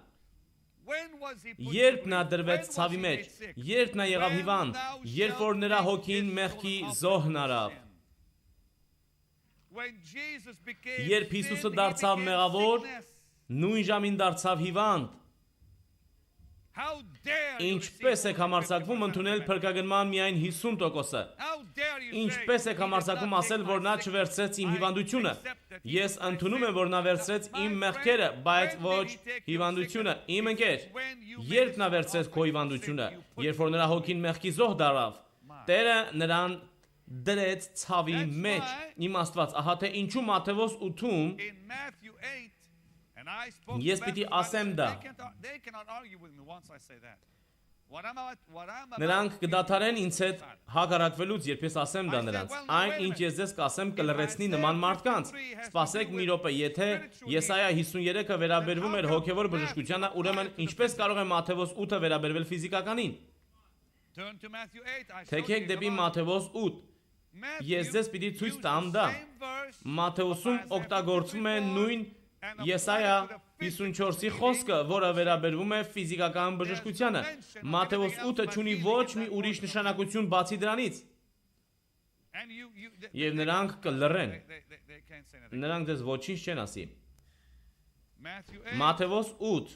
When was he put Երբ to նա grief? դրվեց When was ցավի he մեջ, made sick? երբ նա եղավ When հիվանդ, thou երբ shalt որ նրա make հոգին his մեղքի soul զոհն offer արավ, sin. When Jesus became երբ sin, Հիսուսը he դարձավ became մեղավոր, sickness. նույն ժամին դարձավ հիվանդ։ How dare you Ինչպես receive եք համարձակվում only 50% ընդունել of it? փրկագնման միայն 50%-ը։ How dare you say, Ինչպես եք he did համարձակվում not ասել, take որ my նա sickness? չվերցրեց իմ I հիվանդությունը։ accept that he Ես took my ընդունում եմ, sickness. որ նա վերցրեց My իմ friend, մեղքերը, բայց when did ոչ he take your հիվանդությունը։ sickness? Իմ It ընկեր, is when you made երբ his նա soul վերցրեց offer քո to հիվանդությունը, sin, you put երբ որ նրա հոգին մեղքի զոհ դարավ, Տերը նրան դրեց ցավի That's մեջ։ why- Իմ Աստված, ահա թե ինչու Մատթեոս 8-ում In Matthew 8, and I spoke Ես to պիտի Baptist ասեմ brothers, դա։ they cannot argue with me once I say that. What I'm about Նրանք to կդադարեն do ինձ is հետ that. հակառակվելուց, երբ ես ասեմ դա նրանց։ Այն, ինչ ես ձեզ կասեմ, կլրեցնի նման մարդկանց։ Սպասեք մի րոպե, եթե Եսայա 53-ը վերաբերվում էր հոգևոր բժշկությանը, ուրեմն ինչպես կարող է Մատթեոս 8-ը վերաբերվել ֆիզիկականին։ Turn to Matthew 8. I showed Թեքեք you դեպի the Bible. Մատթեոս 8։ Matthew Ես ձեզ պիտի ցույց used տամ the դա։ same verse Մատթեոսում of Isaiah օգտագործվում է 54 նույն and Եսայա applied to the physical 54-ի healing. խոսքը, որը վերաբերվում է ֆիզիկական բժշկությանը։ Մատթեոս 8-ը չունի ոչ մի ուրիշ նշանակություն բացի դրանից։ And Եվ նրանք կլռեն։ they can't say anything. Նրանք դες ոչինչ չեն ասի։ Matthew 8. Մատթեոս 8։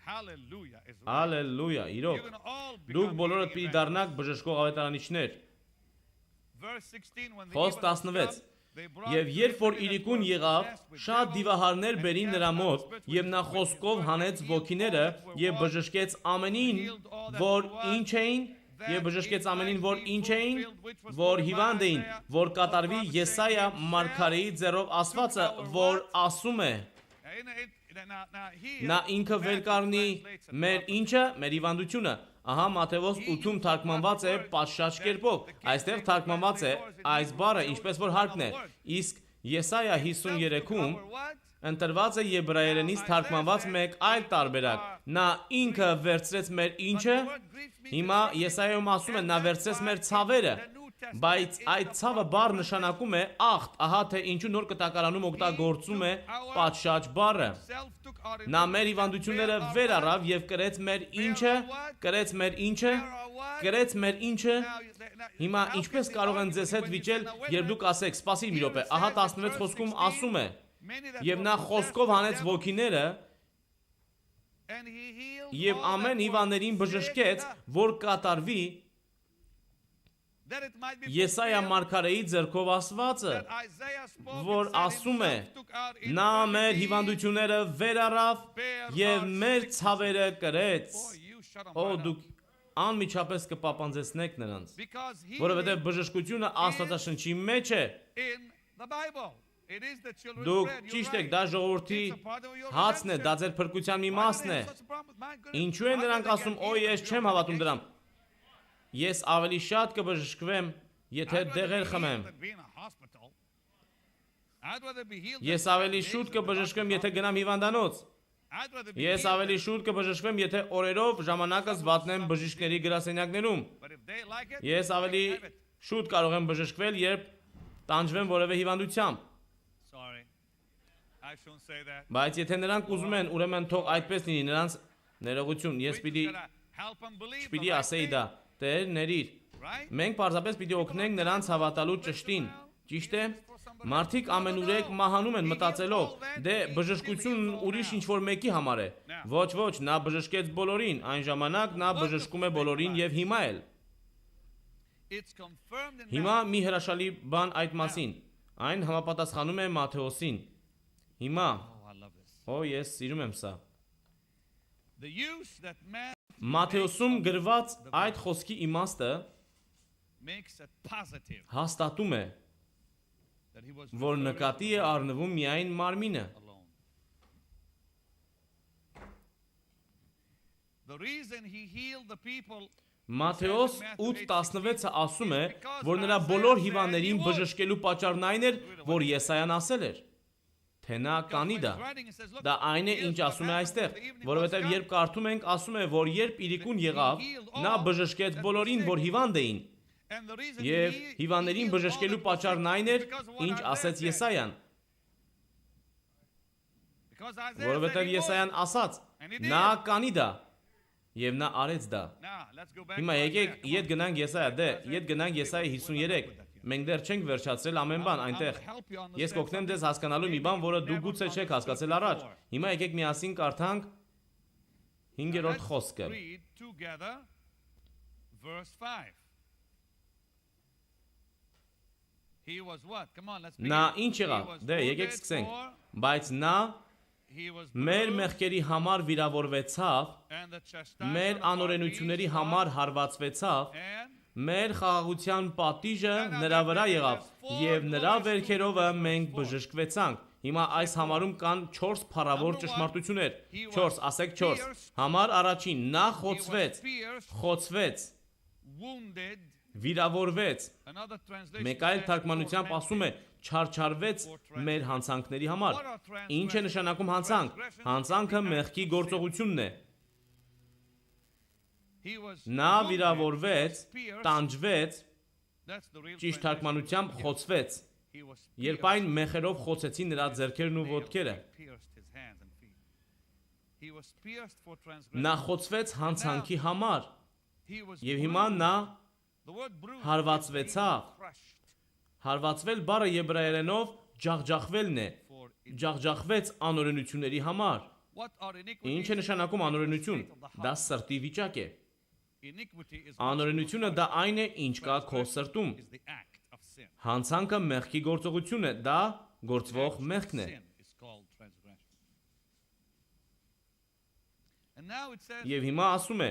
Hallelujah is right. Ալելույա, իրոք։ You're gonna all Դուք become բոլորդ healing պիտի evangelists. դառնաք բժշկող ավետարանիչներ։ Verse 16, when the Խոսք evening was 16 come, they brought Եվ to երբ որ him that իրիկուն were եղավ, possessed with շատ devils, դիվահարներ and բերին cast նրա out մոտ, spirits եւ with նա his խոսքով word, հանեց and healed ոգիները all that were եւ walking, բժշկեց ամենին, healed all that որ were what, ինչ էին, that եւ բժշկեց it ամենին, might որ be ինչ էին, fulfilled, which was որ spoken by հիվանդ էին, Isaiah, որ the կատարվի prophet Եսայա saying, մարգարեի ձեռով ասվածը, որ ասում է. Նա ինքը վեր կառնի մեր ինչը, մեր հիվանդությունը։ Ահա Մատթեոս 8-ում թարգմանված է պատշաճ կերպով։ Այստեղ թարգմանված է այս բառը ինչպես որ հարկն է։ Իսկ Եսայա 53-ում ընտրված է եբրայերենից թարգմանված մեկ այլ տարբերակ։ Նա ինքը վերցրեց մեր ինչը։ Հիմա Եսայայում ասում է նա վերցրեց մեր ցավերը։ Բայց այդ ցավը բառ նշանակում է ախտ, ահա թե ինչու նոր կտակարանում օգտագործում է պատշաճ բառը։ Նա մեր հիվանդությունները վեր առավ եւ կրեց մեր ինչը, կրեց մեր ինչը, կրեց մեր ինչը։ Հիմա ինչպես կարող են ձեզ հետ վիճել, երբ դուք ասեք, սպասիր մի րոպե, ահա 16 խոսքում ասում է. Եվ նա խոսքով հանեց ոգիները եւ ամեն հիվանդներին բժշկեց, որ կատարվի that it might be Եսայա fulfilled մարգարեի ձեռքով ասվածը, that Isaiah spoke որ and said ասում է. himself took out Նա մեր infirmities հիվանդությունները վերառավ եւ մեր ցավերը կրեց։ for you. Shut 'em Օ right up. դուք անմիջապես կպապանձեցնեք նրանց, Because որովհետեւ healing բժշկությունը Աստվածաշնչի մեջ է։ in the Bible. It is the children's Դուք bread. You're ճիշտ եք, right. դա ժողովրդի It's a part of your հացն է, դա redemption. ձեր փրկության մի Why do մասն they է։ have such a problem? My goodness. Ինչու են How նրանք do they ասում, get «Օ, healed ես if չեմ you don't հավատում medication? դրան»։ Ես ավելի շատ կբժշկվեմ, եթե I'd rather դեղեր be խմեմ։ healed than be in a hospital. I'd rather be healed Ես than ավելի 7 շուտ days in the կբժշկվեմ, doctor's եթե գնամ հիվանդանոց։ office. I'd rather be Ես healed ավելի than- շուտ կբժշկվեմ, եթե օրերով ժամանակս վատնեմ բժիշկների գրասենյակներում։ But if they like it, Ես they ավելի can have it. շուտ կարող եմ բժշկվել, երբ տանջվեմ որևէ հիվանդությամբ։ Sorry. I shouldn't say that. Բայց եթե նրանք ուզում են, ուրեմն թող այդպես լինի, նրանց ներողություն։ Ես We պիտի just gotta help them believe the պիտի right ասեի thing, դա։ Տեր, ներիր։ right? Մենք պարզապես պիտի օգնենք նրանց հավատալու ճշտին։ Ճիշտ է։ Մարդիկ ամենուրեք մահանում են մտածելով, դե բժշկությունն ուրիշ ինչ-որ մեկի համար է։ Ոչ, ոչ, նա բժշկեց բոլորին, այն ժամանակ նա բժշկում է բոլորին եւ հիմա էլ։ It's confirmed in Հիմա Matthew. մի հրաշալի բան այդ մասին։ Այն համապատասխանում է Մատթեոսին։ Հիմա, Oh, I love this. օ, ես սիրում եմ սա։ The use that man Մատթեոսում գրված այդ խոսքի իմաստը makes it positive հաստատում է, that he was որ referring նկատի է առնվում միայն մարմինը։ alone. The reason he healed the people Մատթեոս 8:16-ը ասում է, որ նրա բոլոր հիվանդներին բժշկելու պատճառն այն էր, որ Եսայան ասել էր, թե նա կանի դա։ Դա այն է, ինչ ասում է այստեղ, որովհետև երբ կարդում ենք, ասում է, որ երբ իրիկուն եղավ, նա բժշկեց բոլորին, որ հիվանդ էին, եւ հիվանդներին բժշկելու պատճառն այն էր, ինչ ասեց Եսայան, որովհետև Եսայան ասաց, նա կանի դա, եւ նա արեց դա։ Հիմա եկեք իդ գնանք Եսայա, դե, իդ գնանք Եսայա 53։ Մենք դեռ չենք վերջացրել ամեն բան այնտեղ։ Ես կօգնեմ ձեզ հասկանալու մի բան, որը դուք գուցե չեք հասկացել առաջ։ Հիմա եկեք միասին կարդանք 5-րդ խոսքը։ Read together verse 5. He was what? Come on, let's begin. Նա ինչ He եղավ։ was Դե, եկեք wounded սկսենք։ for, Բայց նա he was մեր bruised, մեղքերի համար վիրավորվեցավ, and the chastisement մեր of our անօրենությունների peace համար was, հարվածվեցավ, and մեր խաղաղության պատիժը նրա վրա եղավ, եւ նրա վերքերովը մենք բժշկվեցանք։ Հիմա այս համարում կան 4 փառավոր ճշմարտություններ։ 4, ասեք 4։ Համար առաջին՝ նա he was խոցվեց, pierced, խոցվեց, wounded. վիրավորվեց։ Another translation Մեկ այլ says, թարգմանությամբ tormented. ասում է չարչարվեց մեր հանցանքների համար։ Ինչ է նշանակում հանցանք։ Հանցանքը մեղքի գործողությունն է։ He was Նա wounded, վիրավորվեց, pierced. տանջվեց, That's the real ճիշտ translation. թարգմանությամբ խոցվեց։ He was Երբ pierced. այն մեխերով խոցեցին նրա ձեռքերն ու ոտքերը։ Pierced his hands and feet. He was pierced for transgression. Նա խոցվեց հանցանքի համար։ He was Եվ հիմա bruised. նա The word bruised հարվածվեցավ։ means crushed Հարվածվել բառը եբրայերենով ջախջախվելն է։ for it. Ջախջախվեց անօրենությունների համար։ What are iniquities? Ինչ է նշանակում անօրենություն։ It's the state of the Դա heart. սրտի վիճակ է։ Iniquity is Անօրենությունը դա այն է, ինչ կա քո սրտում։ is the act of sin. Հանցանքը մեղքի գործողություն է, դա գործվող մեղքն է։ Sin is called transgression. And now it says Եվ հիմա ասում է.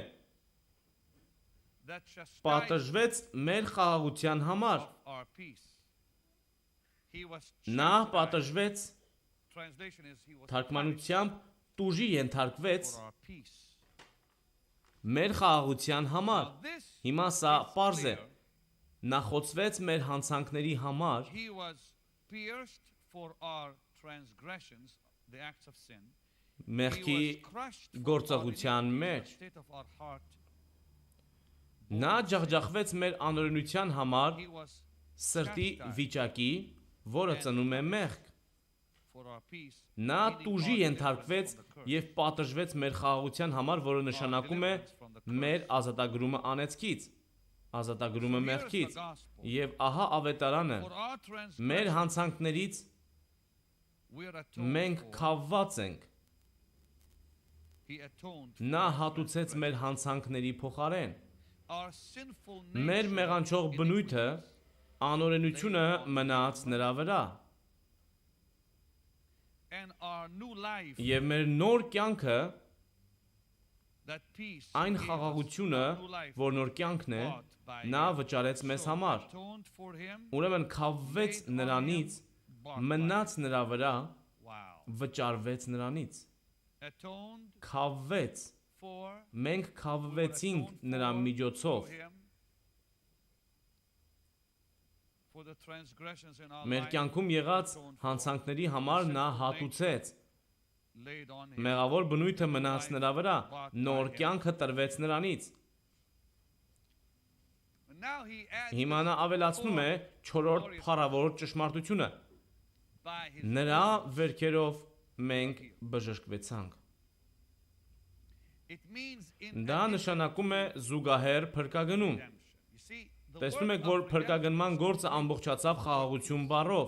that chastisement Պատժվեց մեր խաղաղության համար։ of our peace. He was Նա chastised. պատժվեց, Translation is he was թարգմանությամբ տուժի ենթարկվեց punished for our peace. մեր խաղաղության համար։ Now this Հիմա սա is պարզ է։ clear. Նա խոցվեց մեր հանցանքների համար, He was pierced for our transgressions, the acts of sin. մեղքի He was crushed for our գործողության iniquities, մեջ։ the state of our heart. Նա ջախջախվեց մեր անօրենության համար, He was սրտի վիճակի, որը ծնում է մեղք։ for our peace. Նա meaning տուժի our deliverance ենթարկվեց from the curse. եւ պատժվեց մեր խաղաղության համար, որը նշանակում է մեր ազատագրումը անեծքից, ազատագրումը Here's the մեղքից։ gospel. Եվ ահա ավետարանը, For our մեր transgressions, հանցանքներից we are atoned մենք for. քավված ենք։ He atoned Նա for our հատուցեց մեր հանցանքների փոխարեն։ our sinful Մեր nature մեղանչող բնույթը, անօրենությունը մնաց նրա վրա, and our new life, եւ մեր նոր կյանքը, that peace այն he gave us, խաղաղությունը, our new life, որ նոր կյանքն է, bought by նա him. վճարեց մեզ So, համար, atoned for him, ուրեմն քավվեց made on նրանից, him, bought by մնաց him. նրա վրա, Wow. վճարվեց նրանից, Atoned քավվեց, for, մենք we were քավվեցինք atoned նրա for միջոցով, through him, for the transgressions in our մեր life, կյանքում եղած atoned for, հանցանքների համար նա հատուցեց, laid on him. մեղավոր բնույթը մնաց նրա վրա, նոր կյանքը տրվեց նրանից, And now he adds հիմա նա this ավելացնում է fourth չորրորդ glorious փառավոր ճշմարտությունը, by his նրա wounds. վերքերով մենք բժշկվեցանք, It means in դա addition նշանակում է զուգահեռ փրկագնում, redemption. You see, the տեսնում work եք, որ of փրկագնման redemption, գործը ամբողջացավ խաղաղություն բառով,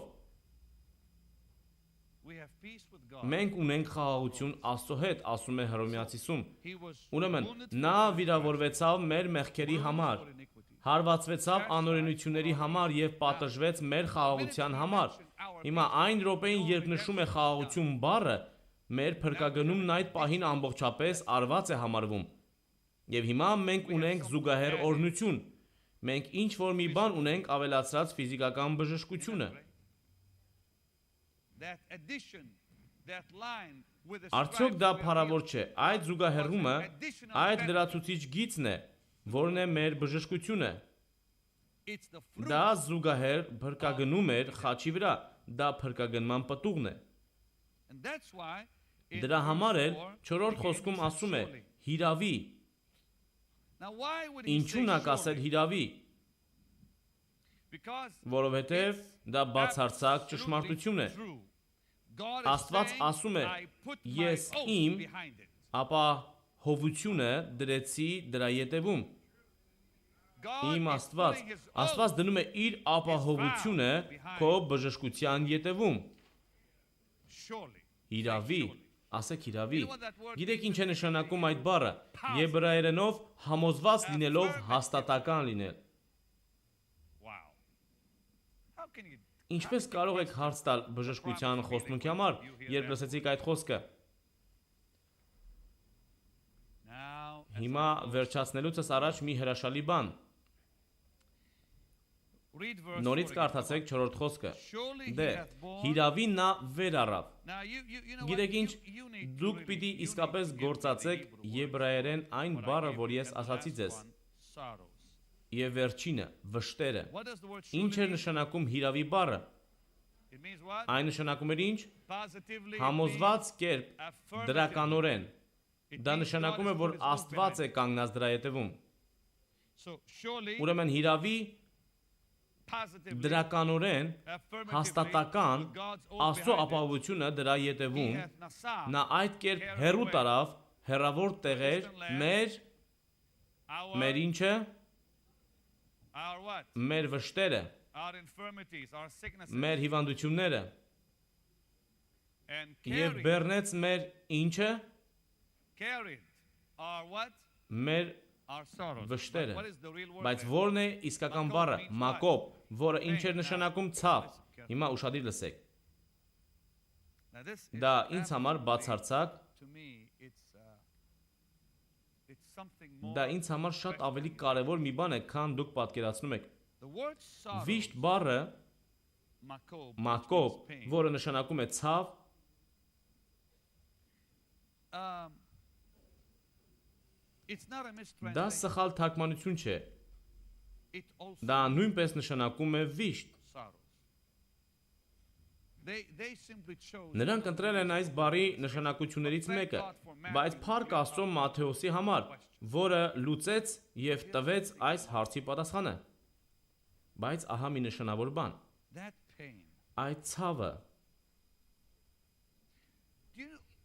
we have peace with God. մենք ունենք խաղաղություն Աստծո հետ, ասում է Հռոմեացիսում, He was ուրեմն wounded for նա our վիրավորվեցավ մեր մեղքերի transgressions, համար, bruised for iniquity. հարվածվեցավ անօրենությունների համար եւ պատժվեց մեր խաղաղության համար, հիմա այն րոպեին, երբ նշում է խաղաղություն բառը, մեր փրկագնումն այդ պահին ամբողջապես արված է համարվում, եւ հիմա մենք ունենք զուգահեռ օրհնություն, մենք ինչ որ մի բան ունենք ավելացրած ֆիզիկական բժշկությունը, That addition, that line with the արդյոք stripes դա we have փառավոր healed չէ, այդ զուգահեռումը, was an additional այդ benefit. լրացուցիչ գիծն է, որն է մեր բժշկությունը, It's the fruit. դա զուգահեռ փրկագնում էր խաչի վրա, դա փրկագնման պտուղն է, And that's why in դրա verse համար էլ 4, 4-րդ again, խոսքում he says, ասում է surely. հիրավի, Now why would he ինչու say նա կասել surely? հիրավի, Because որովհետև դա բացարձակ absolutely ճշմարտություն է, true. God is Աստված saying, ասում է, I put my ես oath իմ behind it. ապա հովությունը դրեցի դրա ետևում, God իմ is Աստված, putting his Աստված oath դնում է իր ապահովությունը քո բժշկության ետևում, surely. հիրավի, ասեք հիրավի, You know what that word գիտեք means ինչ է in նշանակում այդ Hebrew? բառը, եբրայերենով համոզված լինելով Affirmative. հաստատական լինել, Wow. How can you ինչպես կարող եք հարց տալ բժշկության խոստմունքի համար, երբ լսեցիք այդ խոսքը, now as հիմա I close, վերջացնելուցս առաջ մի հրաշալի բան, read verse նորից 4 again. կարդացեք 4-րդ խոսքը, Surely he դե, hath borne. հիրավի նա վեր առավ, Now you know what? գիտեք ինչ, You need to դուք really- պիտի you need իսկապես to give me the գործացեք Hebrew word. եբրայերեն այն What I բառը, gave որ you ես in the ասացի last ձեզ, one, sorrows. եւ վերջինը, վշտերը, What does the word ինչ surely էր mean? նշանակում հիրավի բառը, It means what? այն նշանակում էր ինչ, Positively. it համոզված կերպ, means affirmative. դրականորեն, It դա means նշանակում God է, has որ put his oath Աստված է behind it. կանգնած դրա ետևում, So surely, ուրեմն հիրավի, positively, դրականորեն, affirmatively, հաստատական, with God's oath Աստծո behind it, ապահովությունը դրա he ետևում, hath nasah նա այդ կերպ հերու տարավ, հերավոր տեղեր, մեր our ինչը, our what? մեր վշտերը, Our infirmities, our sicknesses, մեր հիվանդությունները, and եւ carried, բեռնեց մեր ինչը, carried our what? մեր Our sorrows. վշտերը, What is the real word? բայց there? որն է իսկական բառը, մակոպ, որը ինչ էր նշանակում ցավ, հիմա ուշադիր լսեք, Now this is դա ինձ համար absolutely, բացարձակ, to me, it's something more. դա ինձ համար շատ ավելի կարևոր մի բան է, քան դուք պատկերացնում եք, The word sorrows, վիշտ բառը, makob, մակոպ, which means pain. որը նշանակում է ցավ, It's not a դա mistranslation. սխալ թարգմանություն չէ, It also դա նույնպես նշանակում է վիշտ, sorrows. They simply chose. նրանք ընտրել են այս բառի նշանակություններից մեկը, բայց փառք Աստծո Մատթեոսի համար, որը լուծեց եւ տվեց այս հարցի պատասխանը, բայց ահա մի նշանավոր բան, That pain. այդ ցավը,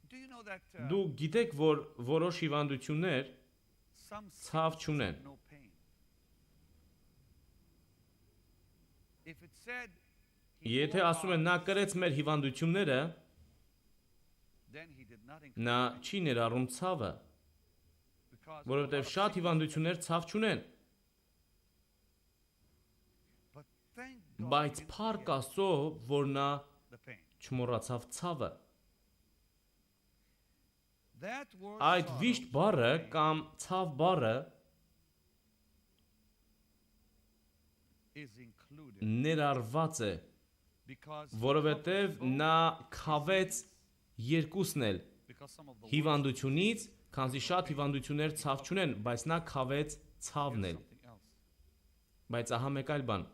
Do you know that դու գիտեք, որ որոշ հիվանդություններ some ցավ sicknesses չունեն, have no pain? If it said he եթե bore ասում են our նա կրեց մեր հիվանդությունները, then he did not include նա pain չի ներառում ցավը, because որովհետև շատ հիվանդություններ ցավ չունեն, Բայց փառք Աստծո, որ նա the pain. չմոռացավ ցավը։ That word Այդ sorrow վիշտ բառը կամ ցավ բառը is included ներառված է, because որովհետև նա քավեց երկուսն էլ because some of the words հիվանդությունից, քանզի շատ հիվանդություններ ցավ չունեն, բայց նա քավեց ցավն is էլ։ something else. Բայց ահա մեկ այլ բան։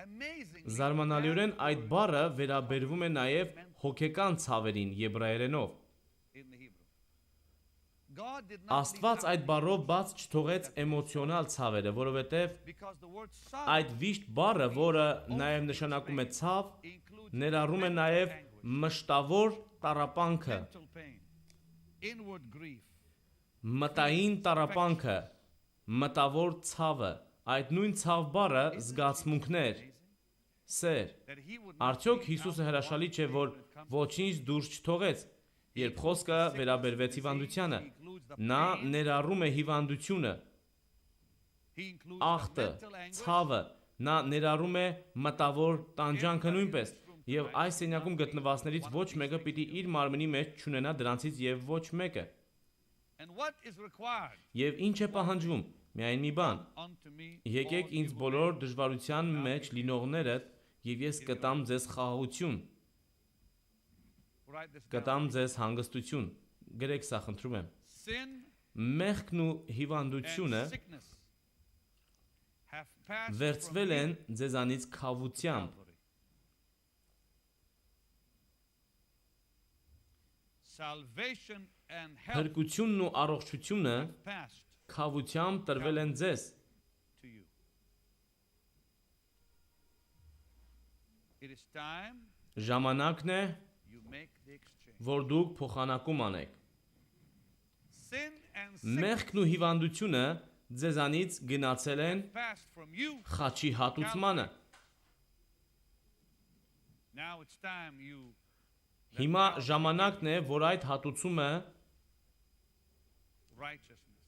Amazingly, Զարմանալիորեն that այդ word բառը վերաբերվում է նաև հոգեկան ցավերին եբրայերենով։ in the Hebrew. God did not Աստված leave այդ out բառով բաց չթողեց էմոցիոնալ ցավերը, որովհետև because the word այդ sorrow վիշտ բառը, որը նաև նշանակում է ցավ, includes ներառում է նաև mental anguish, մշտավոր տառապանքը, mental pain, inward grief. մտային տառապանքը, մտավոր ցավը, այդ նույն ցավ բառը զգացմունքներ, սեր։ That he would not Արդյոք leave Հիսուսը out հրաշալի one չէ, thing որ when it comes to ոչինչ դուրս չթողեց, երբ խոսքը վերաբերվեց հիվանդությանը։ Նա ներառում է հիվանդությունը, he includes the ախտը, mental anguish, ցավը, նա ներառում է մտավոր տանջանքը նույնպես, եւ այս սենյակում գտնվածներից ոչ մեկը պիտի իր մարմնի մեջ չունենա դրանցից եւ ոչ մեկը։ and what is required Եվ ինչ է պահանջվում։ Միայն մի բան. unto me Եկեք all ինձ you բոլոր դժվարության մեջ լինողներդ եւ ես կտամ ձեզ խաղաղություն, write this down. կտամ ձեզ հանգստություն։ Գրեք սա, խնդրում եմ։ Sin Մեղքն ու հիվանդությունը and sickness have passed վերցվել from են you ձեզանից to քավությամբ։ Calvary. Salvation and health Փրկությունն ու առողջությունը have passed քավությամբ տրվել են ձեզ։ to you. It is time Ժամանակն է, you make the exchange. որ դուք փոխանակում անեք։ Sin and sickness Մեղքն ու հիվանդությունը ձեզանից գնացել են passed from you. խաչի հատուցմանը։ Now it's time you Հիմա ժամանակն է, որ այդ հատուցումը righteousness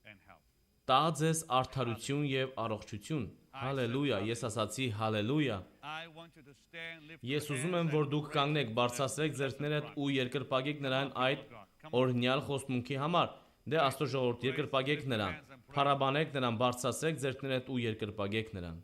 and health. տա ձեզ արդարություն եւ առողջություն։ Հալելույա, ես ասացի հալելույա։ I want you to stand, lift Ես your ուզում hands եմ, որ and դուք praise կանգնեք, the բարձրացրեք Lord. ձեռքներդ ու երկրպագեք նրան այդ Come on. օրհնյալ խոստմունքի համար։ Դե Աստծո ժողովուրդ, երկրպագեք նրան, փառաբանեք նրան, բարձրացրեք ձեռքներդ ու երկրպագեք նրան։